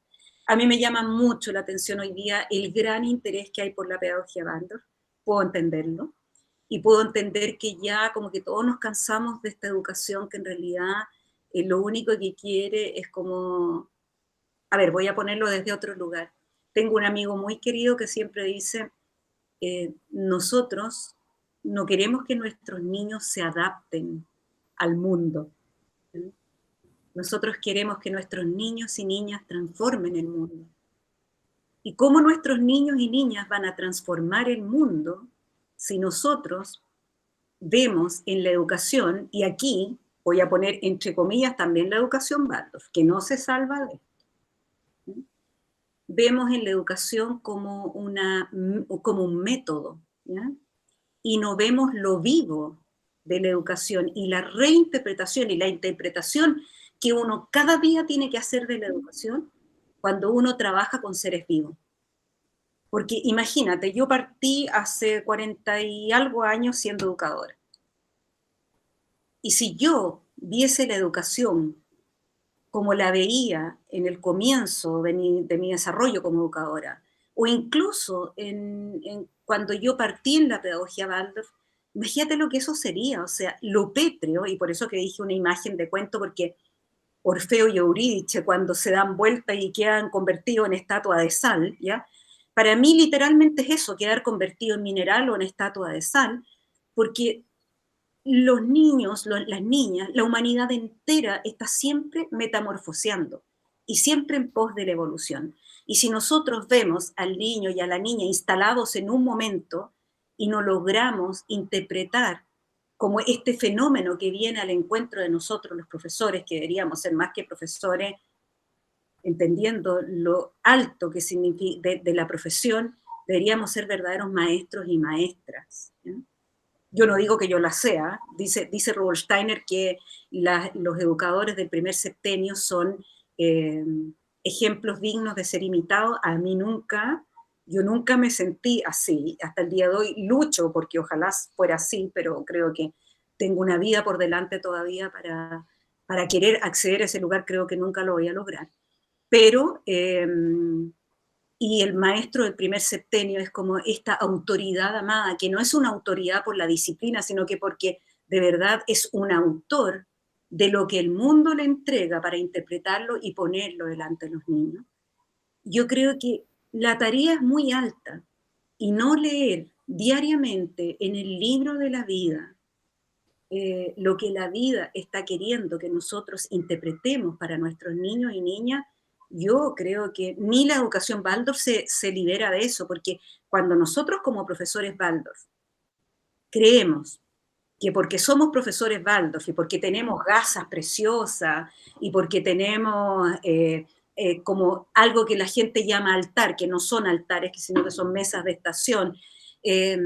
A mí me llama mucho la atención hoy día el gran interés que hay por la pedagogía Waldorf. Puedo entenderlo. Y puedo entender que ya como que todos nos cansamos de esta educación que en realidad lo único que quiere es como... A ver, voy a ponerlo desde otro lugar. Tengo un amigo muy querido que siempre dice, nosotros no queremos que nuestros niños se adapten al mundo. ¿Sí? Nosotros queremos que nuestros niños y niñas transformen el mundo. ¿Y cómo nuestros niños y niñas van a transformar el mundo si nosotros vemos en la educación, y aquí voy a poner entre comillas también la educación Waldorf, que no se salva de esto? Vemos en la educación como un método, ¿ya? Y no vemos lo vivo de la educación y la reinterpretación y la interpretación que uno cada día tiene que hacer de la educación cuando uno trabaja con seres vivos. Porque imagínate, yo partí hace 40 y algo años siendo educadora. Y si yo viese la educación como la veía en el comienzo de mi desarrollo como educadora, o incluso cuando yo partí en la pedagogía Waldorf, imagínate lo que eso sería, o sea, lo pétreo, y por eso que dije una imagen de cuento, porque Orfeo y Eurídice, cuando se dan vuelta y quedan convertidos en estatua de sal, ¿ya? Para mí literalmente es eso, quedar convertido en mineral o en estatua de sal, porque los niños, las niñas, la humanidad entera está siempre metamorfoseando y siempre en pos de la evolución. Y si nosotros vemos al niño y a la niña instalados en un momento y no logramos interpretar como este fenómeno que viene al encuentro de nosotros los profesores, que deberíamos ser más que profesores, entendiendo lo alto que significa de la profesión, deberíamos ser verdaderos maestros y maestras, ¿sí? Yo no digo que yo la sea, dice Rudolf Steiner que los educadores del primer septenio son ejemplos dignos de ser imitados. A mí yo nunca me sentí así, hasta el día de hoy lucho porque ojalá fuera así, pero creo que tengo una vida por delante todavía para querer acceder a ese lugar, creo que nunca lo voy a lograr. Pero, y el maestro del primer septenio es como esta autoridad amada, que no es una autoridad por la disciplina, sino que porque de verdad es un autor de lo que el mundo le entrega para interpretarlo y ponerlo delante de los niños. Yo creo que la tarea es muy alta y no leer diariamente en el libro de la vida lo que la vida está queriendo que nosotros interpretemos para nuestros niños y niñas, yo creo que ni la educación Waldorf se libera de eso, porque cuando nosotros como profesores Waldorf creemos que porque somos profesores Waldorf y porque tenemos gasas preciosas y porque tenemos como algo que la gente llama altar, que no son altares, sino que son mesas de estación, eh,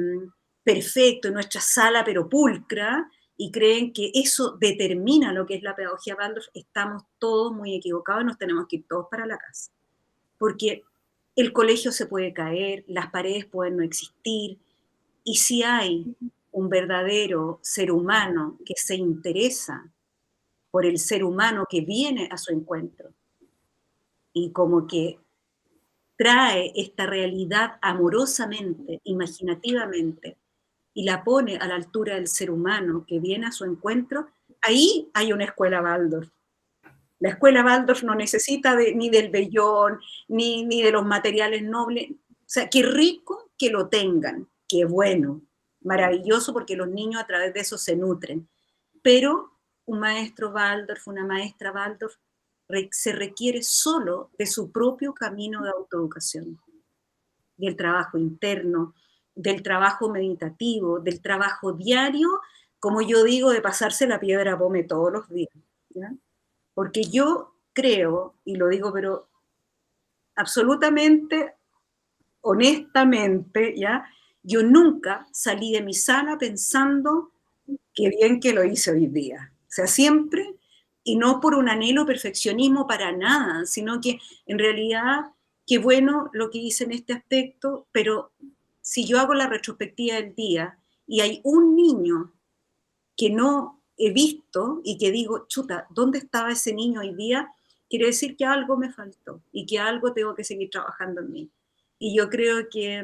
perfecto, en nuestra sala pero pulcra, y creen que eso determina lo que es la pedagogía Waldorf, estamos todos muy equivocados y nos tenemos que ir todos para la casa. Porque el colegio se puede caer, las paredes pueden no existir, y si hay un verdadero ser humano que se interesa por el ser humano que viene a su encuentro y como que trae esta realidad amorosamente, imaginativamente, y la pone a la altura del ser humano que viene a su encuentro, ahí hay una escuela Waldorf. La escuela Waldorf no necesita ni del vellón, ni de los materiales nobles. O sea, qué rico que lo tengan, qué bueno, maravilloso, porque los niños a través de eso se nutren. Pero un maestro Waldorf, una maestra Waldorf, se requiere solo de su propio camino de autoeducación, del trabajo interno, del trabajo meditativo, del trabajo diario, como yo digo, de pasarse la piedra pome todos los días, ¿ya? Porque yo creo, y lo digo pero absolutamente, honestamente, ¿ya? Yo nunca salí de mi sala pensando qué bien que lo hice hoy día. O sea, siempre, y no por un anhelo perfeccionismo para nada, sino que en realidad, qué bueno lo que hice en este aspecto, pero si yo hago la retrospectiva del día y hay un niño que no he visto y que digo, chuta, ¿dónde estaba ese niño hoy día? Quiere decir que algo me faltó y que algo tengo que seguir trabajando en mí. Y yo creo que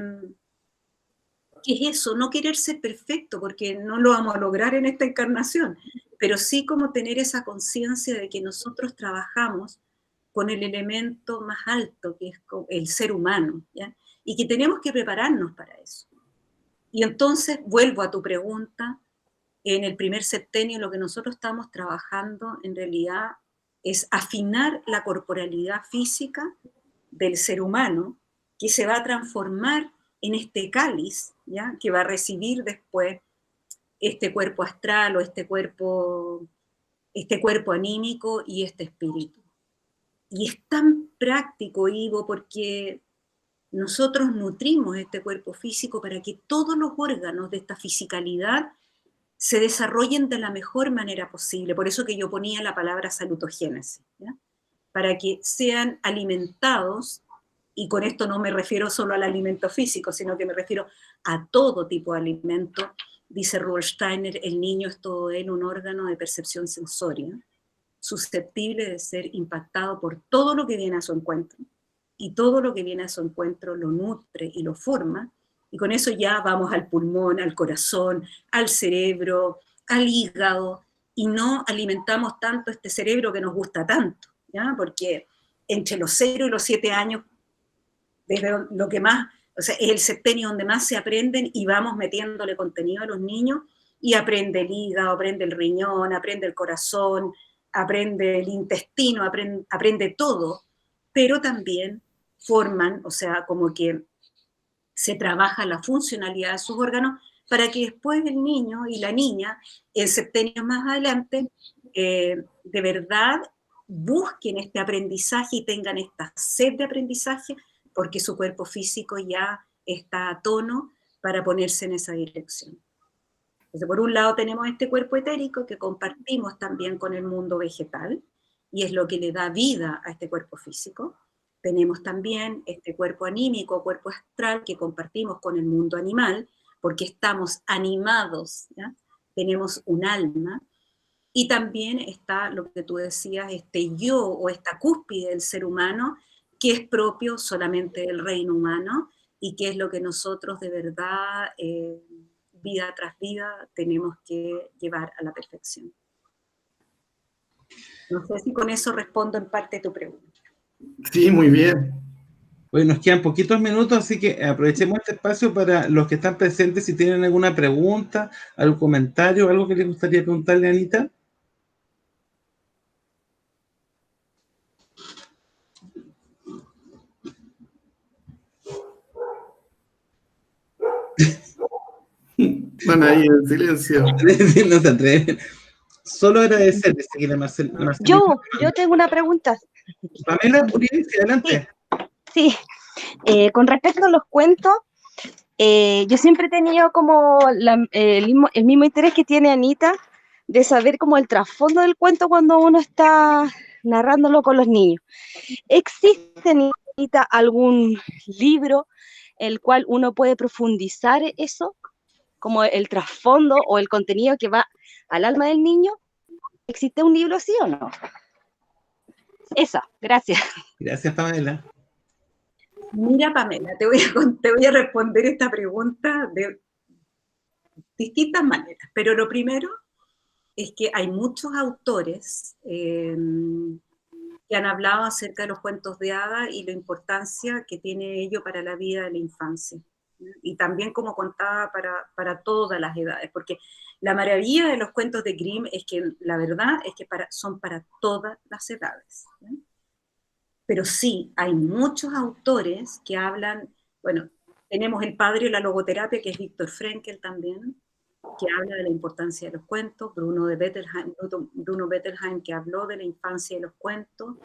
es eso, no querer ser perfecto, porque no lo vamos a lograr en esta encarnación, pero sí como tener esa conciencia de que nosotros trabajamos con el elemento más alto, que es el ser humano, ¿ya? Y que tenemos que prepararnos para eso. Y entonces, vuelvo a tu pregunta, en el primer septenio lo que nosotros estamos trabajando en realidad es afinar la corporalidad física del ser humano, que se va a transformar en este cáliz, ¿ya? Que va a recibir después este cuerpo astral o este cuerpo anímico y este espíritu. Y es tan práctico, Ivo, porque nosotros nutrimos este cuerpo físico para que todos los órganos de esta fisicalidad se desarrollen de la mejor manera posible. Por eso que yo ponía la palabra salutogénesis, ¿ya? Para que sean alimentados, y con esto no me refiero solo al alimento físico, sino que me refiero a todo tipo de alimento. Dice Rudolf Steiner, el niño es todo él un órgano de percepción sensoria, susceptible de ser impactado por todo lo que viene a su encuentro, y todo lo que viene a su encuentro lo nutre y lo forma, y con eso ya vamos al pulmón, al corazón, al cerebro, al hígado, y no alimentamos tanto este cerebro que nos gusta tanto, ¿ya? Porque entre los 0 y los 7 años, desde lo que más, o sea, es el septenio donde más se aprenden, y vamos metiéndole contenido a los niños, y aprende el hígado, aprende el riñón, aprende el corazón, aprende el intestino, aprende todo, pero también forman, o sea, como que se trabaja la funcionalidad de sus órganos para que después el niño y la niña, en septenios más adelante, de verdad busquen este aprendizaje y tengan esta sed de aprendizaje, porque su cuerpo físico ya está a tono para ponerse en esa dirección. Entonces, por un lado tenemos este cuerpo etérico que compartimos también con el mundo vegetal, y es lo que le da vida a este cuerpo físico. Tenemos también este cuerpo anímico, cuerpo astral, que compartimos con el mundo animal, porque estamos animados, ¿ya? tenemos un alma, y también está lo que tú decías, este yo o esta cúspide del ser humano, que es propio solamente del reino humano, y que es lo que nosotros de verdad, vida tras vida, tenemos que llevar a la perfección. No sé si con eso respondo en parte tu pregunta. Sí, muy bien. Bueno, nos quedan poquitos minutos, así que aprovechemos este espacio para los que están presentes, si tienen alguna pregunta, algún comentario, algo que les gustaría preguntarle a Anita. Están ahí en silencio. No se atreven. Solo agradecerles, Yo tengo una pregunta. Pamela Uribe, adelante. Sí, con respecto a los cuentos, yo siempre he tenido como el mismo interés que tiene Anita de saber como el trasfondo del cuento cuando uno está narrándolo con los niños. ¿Existe, Anita, algún libro el cual uno puede profundizar eso, como el trasfondo o el contenido que va al alma del niño? ¿Existe un libro así o no? Esa, gracias. Gracias, Pamela. Mira, Pamela, te voy a responder esta pregunta de distintas maneras, pero lo primero es que hay muchos autores que han hablado acerca de los cuentos de hadas y la importancia que tiene ello para la vida de la infancia. Y también, como contaba, para todas las edades, porque la maravilla de los cuentos de Grimm es que la verdad es que son para todas las edades. Pero sí, hay muchos autores que hablan, bueno, tenemos el padre de la logoterapia, que es Viktor Frankl también, que habla de la importancia de los cuentos, Bruno Bettelheim, que habló de la infancia de los cuentos.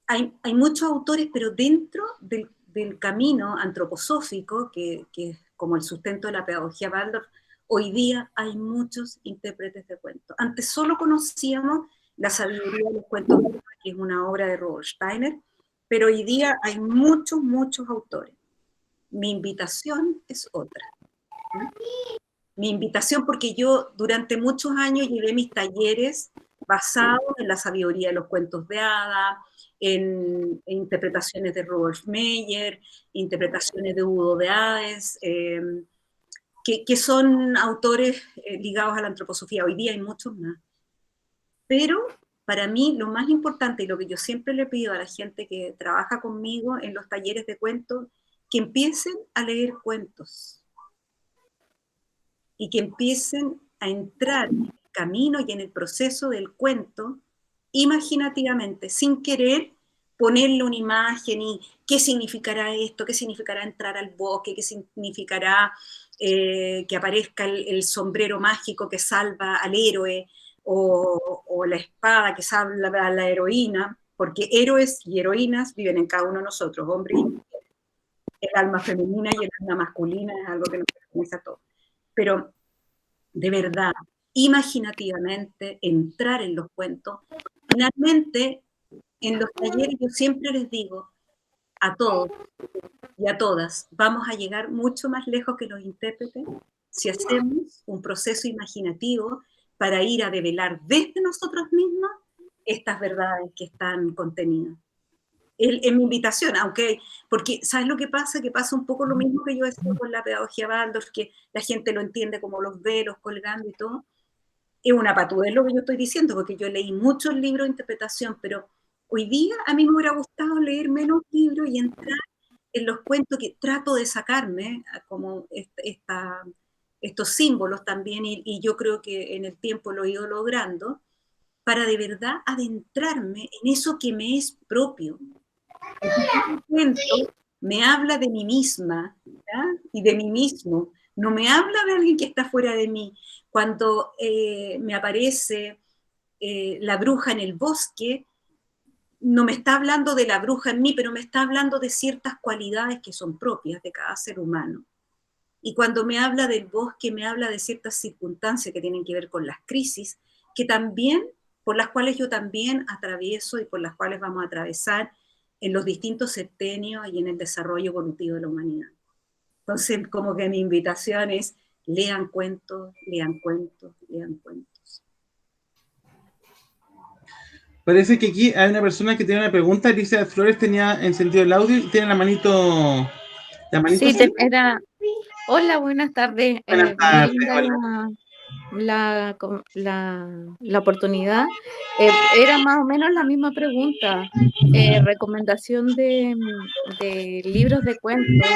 Hay muchos autores, pero dentro del camino antroposófico, que es como el sustento de la pedagogía Waldorf, hoy día hay muchos intérpretes de cuentos. Antes solo conocíamos La sabiduría de los cuentos, que es una obra de Rudolf Steiner, pero hoy día hay muchos, muchos autores. Mi invitación es otra. Mi invitación, porque yo durante muchos años llevé mis talleres basados en la sabiduría de los cuentos de hadas, en interpretaciones de Rudolf Meyer, interpretaciones de Udo de Hades, que son autores ligados a la antroposofía. Hoy día hay muchos más. Pero para mí lo más importante y lo que yo siempre le pido a la gente que trabaja conmigo en los talleres de cuentos, que empiecen a leer cuentos y que empiecen a entrar en el camino y en el proceso del cuento imaginativamente, sin querer ponerle una imagen y qué significará esto, qué significará entrar al bosque, qué significará que aparezca el sombrero mágico que salva al héroe, o la espada que salva a la heroína, porque héroes y heroínas viven en cada uno de nosotros, hombres y mujeres. El alma femenina y el alma masculina es algo que nos pertenece a todos. Pero de verdad, imaginativamente, entrar en los cuentos. Finalmente, en los talleres yo siempre les digo a todos y a todas, vamos a llegar mucho más lejos que los intérpretes si hacemos un proceso imaginativo para ir a develar desde nosotros mismos estas verdades que están contenidas. En mi invitación, aunque, porque ¿sabes lo que pasa? Que pasa un poco lo mismo que yo decía con la pedagogía Waldorf, que la gente lo entiende como los velos colgando y todo. Es una patudez lo que yo estoy diciendo, porque yo leí muchos libros de interpretación, pero hoy día a mí me hubiera gustado leer menos libros y entrar en los cuentos que trato de sacarme, como estos símbolos también, y yo creo que en el tiempo lo he ido logrando, para de verdad adentrarme en eso que me es propio. El cuento me habla de mí misma, ¿ya? Y de mí mismo, no me habla de alguien que está fuera de mí. Cuando me aparece la bruja en el bosque, no me está hablando de la bruja en mí, pero me está hablando de ciertas cualidades que son propias de cada ser humano. Y cuando me habla del bosque, me habla de ciertas circunstancias que tienen que ver con las crisis, que también, por las cuales yo también atravieso y por las cuales vamos a atravesar en los distintos septenios y en el desarrollo evolutivo de la humanidad. Entonces, como que mi invitación es lean cuentos, lean cuentos, lean cuentos. Parece que aquí hay una persona que tiene una pregunta. Alicia Flores tenía encendido el audio y tiene la manito. Sí, era. Hola, buenas tardes. Buenas Muy tardes, linda la oportunidad. Era más o menos la misma pregunta. Recomendación de libros de cuentos.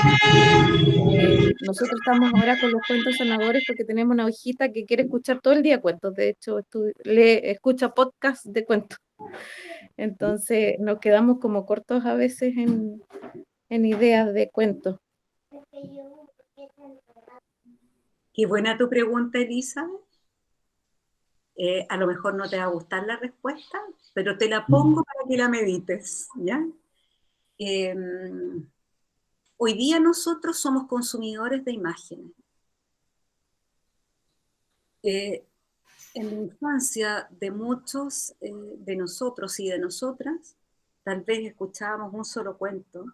Nosotros estamos ahora con los cuentos sanadores porque tenemos una hijita que quiere escuchar todo el día cuentos. De hecho, escucha podcast de cuentos. Entonces nos quedamos como cortos a veces en ideas de cuentos. Qué buena tu pregunta, Elizabeth. A lo mejor no te va a gustar la respuesta, pero te la pongo para que la medites, ¿ya? Hoy día nosotros somos consumidores de imágenes. En la infancia de muchos de nosotros y de nosotras, tal vez escuchábamos un solo cuento,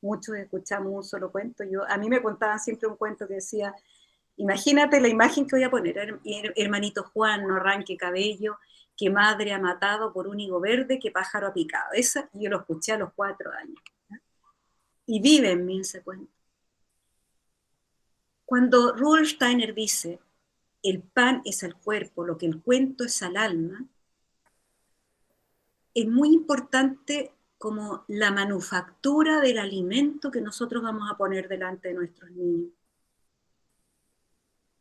muchos escuchamos un solo cuento. A mí me contaban siempre un cuento que decía, imagínate la imagen que voy a poner, hermanito Juan, no arranque cabello, que madre ha matado por un higo verde, que pájaro ha picado. Esa yo lo escuché a los 4 años. ¿Ya? Y vive en mí ese cuento. Cuando Rudolf Steiner dice, el pan es al cuerpo, lo que el cuento es al alma, es muy importante como la manufactura del alimento que nosotros vamos a poner delante de nuestros niños.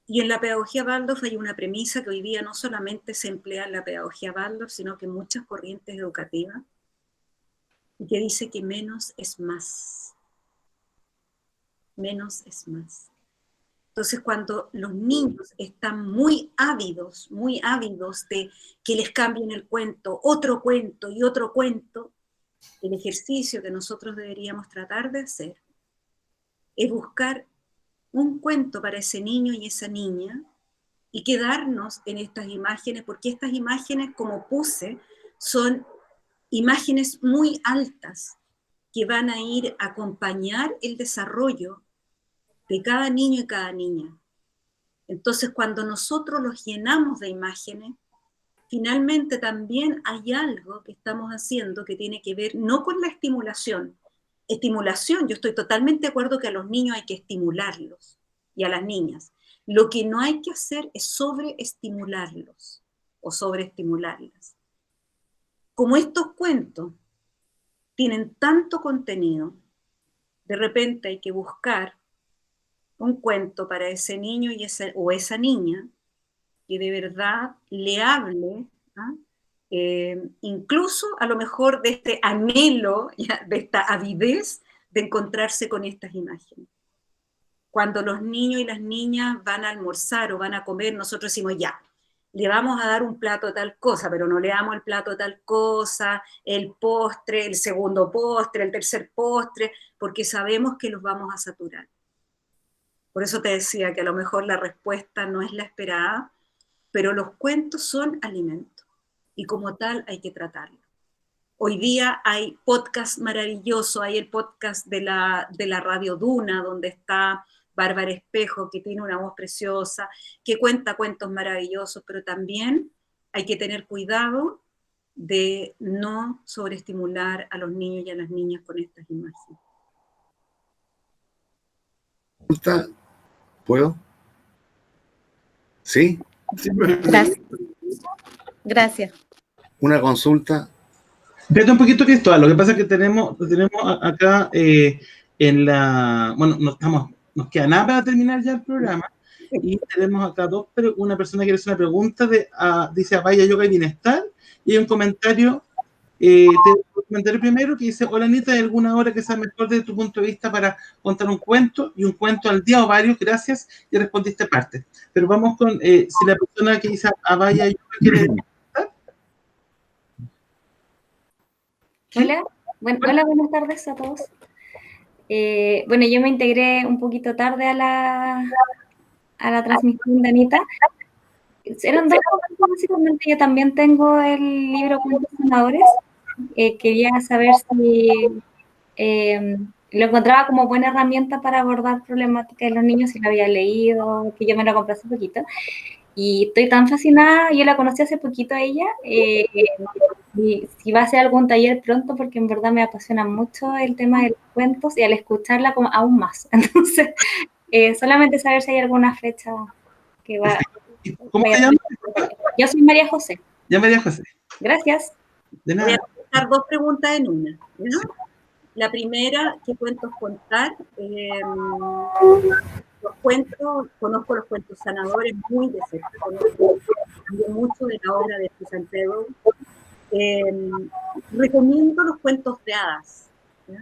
Y en la pedagogía Waldorf hay una premisa que hoy día no solamente se emplea en la pedagogía Waldorf, sino que en muchas corrientes educativas, y que dice que menos es más. Menos es más. Entonces, cuando los niños están muy ávidos de que les cambien el cuento, otro cuento y otro cuento, el ejercicio que nosotros deberíamos tratar de hacer es buscar un cuento para ese niño y esa niña y quedarnos en estas imágenes, porque estas imágenes, como puse, son imágenes muy altas que van a ir a acompañar el desarrollo de cada niño y cada niña. Entonces, cuando nosotros los llenamos de imágenes, finalmente también hay algo que estamos haciendo que tiene que ver no con la estimulación. Estimulación, yo estoy totalmente de acuerdo que a los niños hay que estimularlos y a las niñas. Lo que no hay que hacer es sobreestimularlos o sobreestimularlas. Como estos cuentos tienen tanto contenido, de repente hay que buscar un cuento para ese niño y o esa niña que de verdad le hable, incluso a lo mejor de este anhelo, de esta avidez de encontrarse con estas imágenes. Cuando los niños y las niñas van a almorzar o van a comer, nosotros decimos ya, le vamos a dar un plato de tal cosa, pero no le damos el plato de tal cosa, el postre, el segundo postre, el tercer postre, porque sabemos que los vamos a saturar. Por eso te decía que a lo mejor la respuesta no es la esperada, pero los cuentos son alimento y como tal hay que tratarlo. Hoy día hay podcast maravilloso, hay el podcast de la Radio Duna, donde está Bárbara Espejo, que tiene una voz preciosa, que cuenta cuentos maravillosos, pero también hay que tener cuidado de no sobreestimular a los niños y a las niñas con estas imágenes. ¿Puedo? ¿Sí? Gracias. Gracias. Una consulta. Espérate un poquito, Cristóbal. Lo que pasa es que tenemos acá en la... Bueno, nos queda nada para terminar ya el programa. Y tenemos acá una persona que quiere hacer una pregunta, dice Avaya Yoga y Bienestar, y hay un comentario, primero que dice, hola Anita, ¿hay alguna hora que sea mejor desde tu punto de vista para contar un cuento y un cuento al día o varios? Gracias, y respondiste parte. Pero vamos con, si la persona que dice Avaya Yoga quiere... Hola, hola, buenas tardes a todos. Bueno, yo me integré un poquito tarde a la transmisión de Anita. Eran dos cosas, básicamente. Yo también tengo el libro Cuentos Sanadores. Quería saber si lo encontraba como buena herramienta para abordar problemáticas de los niños, si lo había leído, que yo me lo compré hace poquito. Y estoy tan fascinada, yo la conocí hace poquito a ella, y si va a hacer algún taller pronto, porque en verdad me apasiona mucho el tema de los cuentos, y al escucharla como aún más. Entonces, solamente saber si hay alguna fecha que va. ¿Cómo te llamas? Yo soy María José. Ya, María José. Gracias. De Voy a nada. contestar dos preguntas en una, ¿no? La primera, ¿qué cuentos contar? Los cuentos, conozco los cuentos sanadores muy de cerca, conozco también mucho de la obra de Susan Perrow. Recomiendo los cuentos de hadas, ¿ya?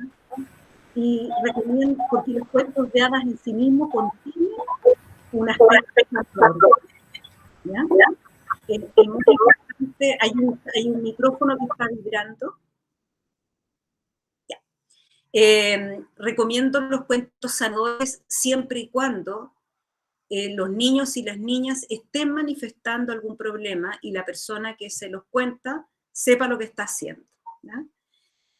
Y recomiendo, porque los cuentos de hadas en sí mismos contienen un aspecto sanador, ¿ya? Es muy importante, hay un micrófono que está vibrando. Recomiendo los cuentos sanadores siempre y cuando los niños y las niñas estén manifestando algún problema y la persona que se los cuenta sepa lo que está haciendo, ¿ya?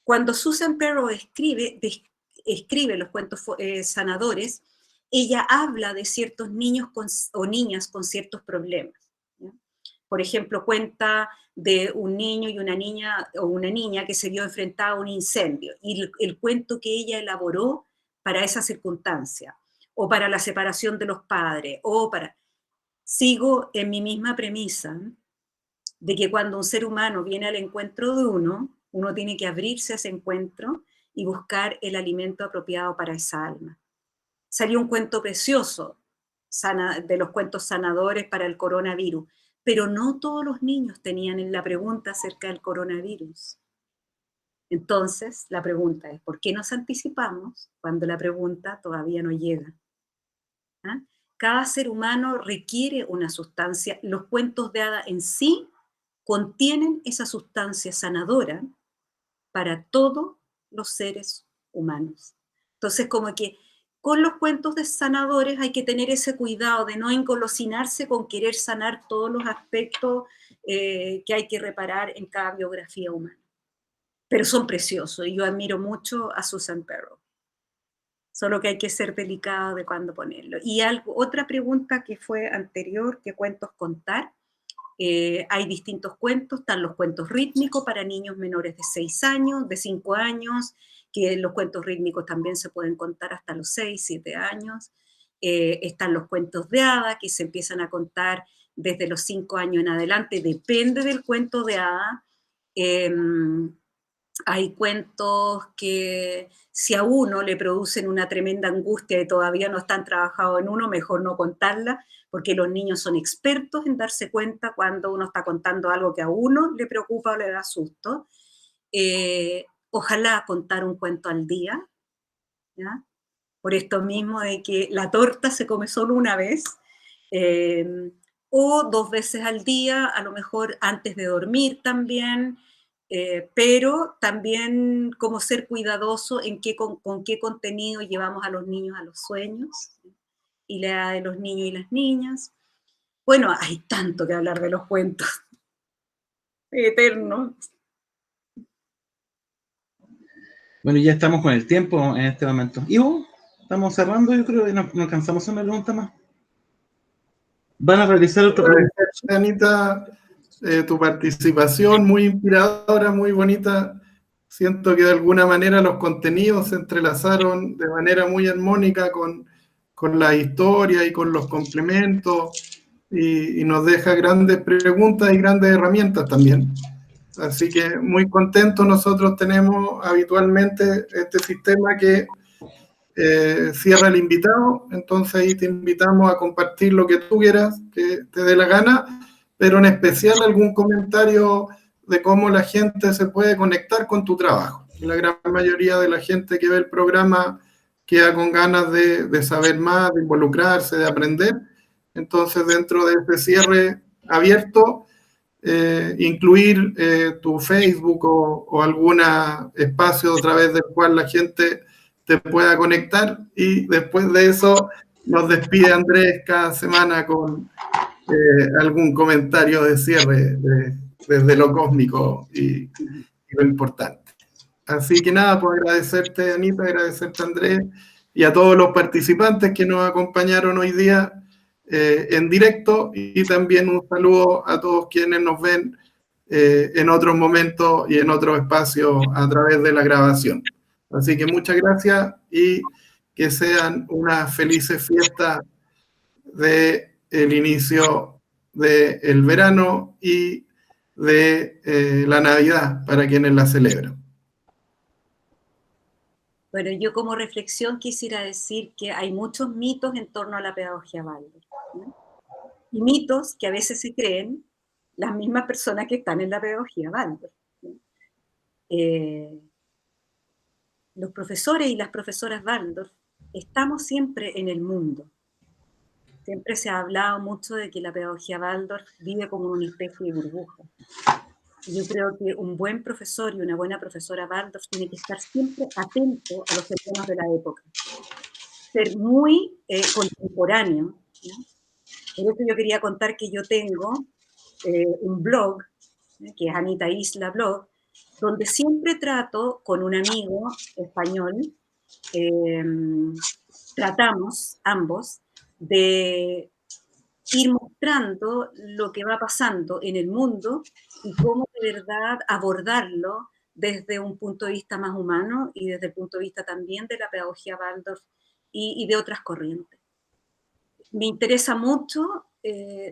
Cuando Susan Perrow escribe los cuentos sanadores, ella habla de ciertos niños o niñas con ciertos problemas, ¿ya? Por ejemplo, cuenta de un niño y una niña, o una niña que se vio enfrentada a un incendio, y el cuento que ella elaboró para esa circunstancia, o para la separación de los padres, o para... Sigo en mi misma premisa de que cuando un ser humano viene al encuentro de uno tiene que abrirse a ese encuentro y buscar el alimento apropiado para esa alma. Salió un cuento precioso de los cuentos sanadores para el coronavirus, pero no todos los niños tenían la pregunta acerca del coronavirus. Entonces, la pregunta es, ¿por qué nos anticipamos cuando la pregunta todavía no llega? ¿Ah? Cada ser humano requiere una sustancia. Los cuentos de hadas en sí contienen esa sustancia sanadora para todos los seres humanos. Entonces, como que con los cuentos de sanadores hay que tener ese cuidado de no engolosinarse con querer sanar todos los aspectos que hay que reparar en cada biografía humana. Pero son preciosos y yo admiro mucho a Susan Perrow. Solo que hay que ser delicado de cuándo ponerlo. Y otra pregunta que fue anterior, ¿qué cuentos contar? Hay distintos cuentos, están los cuentos rítmicos para niños menores de 6 años, de 5 años, que los cuentos rítmicos también se pueden contar hasta los 6, 7 años. Están los cuentos de hadas, que se empiezan a contar desde los 5 años en adelante, depende del cuento de hada. Hay cuentos que si a uno le producen una tremenda angustia y todavía no están trabajados en uno, mejor no contarla, porque los niños son expertos en darse cuenta cuando uno está contando algo que a uno le preocupa o le da susto. Ojalá contar un cuento al día, ¿ya? Por esto mismo de que la torta se come solo una vez, o 2 veces al día, a lo mejor antes de dormir también, pero también como ser cuidadoso en con qué contenido llevamos a los niños a los sueños, y la edad de los niños y las niñas. Bueno, hay tanto que hablar de los cuentos eternos. Bueno, ya estamos con el tiempo en este momento. Ivo, estamos cerrando, yo creo que no alcanzamos a una pregunta más. ¿Van a realizar otro? Anita, tu participación muy inspiradora, muy bonita. Siento que de alguna manera los contenidos se entrelazaron de manera muy armónica con la historia y con los complementos, y nos deja grandes preguntas y grandes herramientas también. Así que muy contentos. Nosotros tenemos habitualmente este sistema que cierra el invitado, entonces ahí te invitamos a compartir lo que tú quieras, que te dé la gana, pero en especial algún comentario de cómo la gente se puede conectar con tu trabajo. La gran mayoría de la gente que ve el programa queda con ganas de saber más, de involucrarse, de aprender. Entonces, dentro de este cierre abierto, incluir tu Facebook o algún espacio a través del cual la gente te pueda conectar, y después de eso nos despide Andrés cada semana con algún comentario de cierre desde lo cósmico y lo importante. Así que nada, pues agradecerte, Anita, agradecerte, Andrés, y a todos los participantes que nos acompañaron hoy día en directo, y también un saludo a todos quienes nos ven en otros momentos y en otros espacios a través de la grabación. Así que muchas gracias y que sean unas felices fiestas del inicio del verano y de la Navidad para quienes la celebran. Bueno, yo como reflexión quisiera decir que hay muchos mitos en torno a la pedagogía Waldorf, ¿no? Y mitos que a veces se creen las mismas personas que están en la pedagogía Waldorf, ¿no? Los profesores y las profesoras Waldorf estamos siempre en el mundo. Siempre se ha hablado mucho de que la pedagogía Waldorf vive como una especie de burbuja. Yo creo que un buen profesor y una buena profesora Waldorf tiene que estar siempre atento a los fenómenos de la época. Ser muy contemporáneo, ¿no? Por eso yo quería contar que yo tengo un blog, que es Anita Isla Blog, donde siempre trato con un amigo español, tratamos ambos de ir mostrando lo que va pasando en el mundo y cómo de verdad abordarlo desde un punto de vista más humano y desde el punto de vista también de la pedagogía Waldorf y de otras corrientes. Me interesa mucho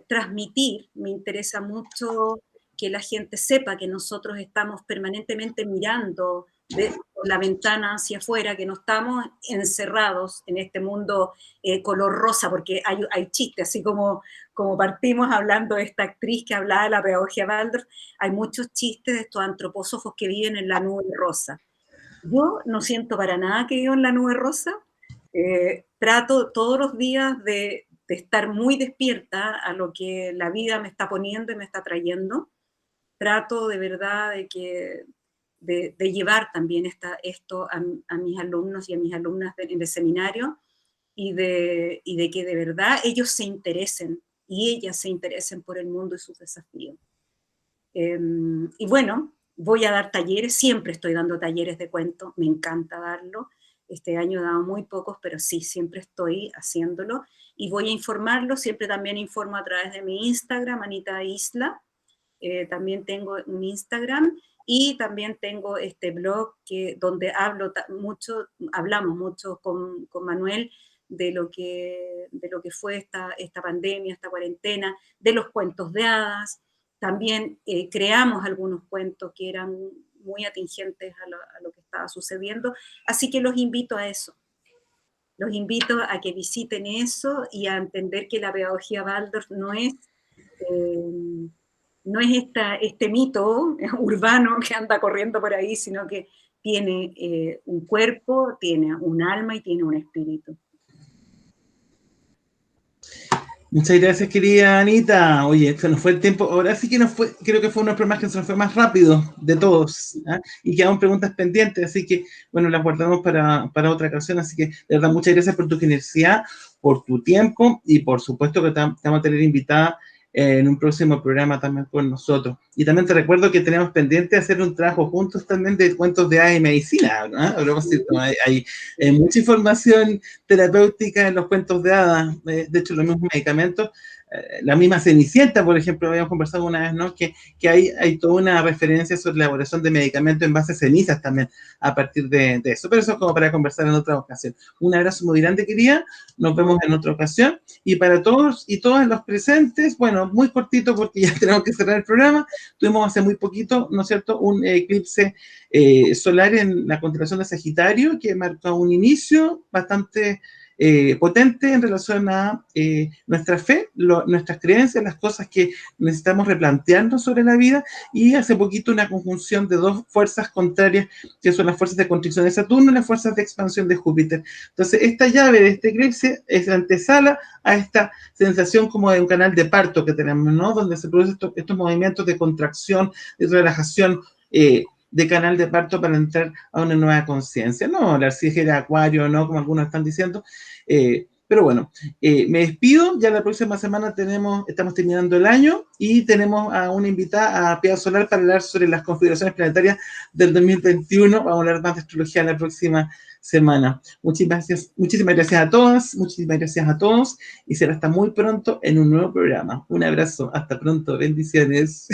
transmitir, me interesa mucho que la gente sepa que nosotros estamos permanentemente mirando por la ventana hacia afuera, que no estamos encerrados en este mundo color rosa, porque hay chistes, así como partimos hablando de esta actriz que hablaba de la pedagogía Waldorf, hay muchos chistes de estos antropósofos que viven en la nube rosa. Yo no siento para nada que vivo en la nube rosa, trato todos los días de estar muy despierta a lo que la vida me está poniendo y me está trayendo. Trato de verdad de llevar también esto a mis alumnos y a mis alumnas en el seminario y de que de verdad ellos se interesen y ellas se interesen por el mundo y sus desafíos. Y bueno, voy a dar talleres, siempre estoy dando talleres de cuento, me encanta darlo. Este año he dado muy pocos, pero sí, siempre estoy haciéndolo. Y voy a informarlo, siempre también informo a través de mi Instagram, Anita Isla. También tengo un Instagram y también tengo este blog donde hablamos mucho con Manuel de lo que fue esta pandemia, esta cuarentena, de los cuentos de hadas. También creamos algunos cuentos que eran muy atingentes a lo que estaba sucediendo. Así que los invito a eso. Los invito a que visiten eso y a entender que la pedagogía Waldorf no es este mito urbano que anda corriendo por ahí, sino que tiene un cuerpo, tiene un alma y tiene un espíritu. Muchas gracias, querida Anita. Oye, se nos fue el tiempo. Ahora sí que creo que fue uno de los programas que se nos fue más rápido de todos, ¿eh? Y quedaron preguntas pendientes, así que, bueno, las guardamos para otra ocasión. Así que, de verdad, muchas gracias por tu generosidad, por tu tiempo y, por supuesto, que te vamos a tener invitada en un próximo programa también con nosotros. Y también te recuerdo que tenemos pendiente hacer un trabajo juntos también de cuentos de hadas y medicina, ¿no? Hay mucha información terapéutica en los cuentos de hadas, de hecho los mismos medicamentos, la misma Cenicienta, por ejemplo, habíamos conversado una vez, ¿no? Que hay toda una referencia sobre la elaboración de medicamentos en base a cenizas también, a partir de eso. Pero eso es como para conversar en otra ocasión. Un abrazo muy grande, querida. Nos vemos en otra ocasión. Y para todos y todas los presentes, bueno, muy cortito porque ya tenemos que cerrar el programa. Tuvimos hace muy poquito, ¿no es cierto?, un eclipse solar en la constelación de Sagitario que marca un inicio bastante potente en relación a nuestra fe, nuestras creencias, las cosas que necesitamos replantearnos sobre la vida, y hace poquito una conjunción de dos fuerzas contrarias, que son las fuerzas de constricción de Saturno y las fuerzas de expansión de Júpiter. Entonces, esta llave de este eclipse es la antesala a esta sensación como de un canal de parto que tenemos, ¿no? Donde se producen estos movimientos de contracción, de relajación, de canal de parto para entrar a una nueva conciencia. No, la Arcígera, Acuario, no, como algunos están diciendo, pero Pero bueno, me despido. Ya la próxima semana estamos terminando el año y tenemos a una invitada, a Pia Solar, para hablar sobre las configuraciones planetarias del 2021. Vamos a hablar más de astrología la próxima semana. Muchísimas gracias a todas, muchísimas gracias a todos y será hasta muy pronto en un nuevo programa. Un abrazo, hasta pronto, bendiciones.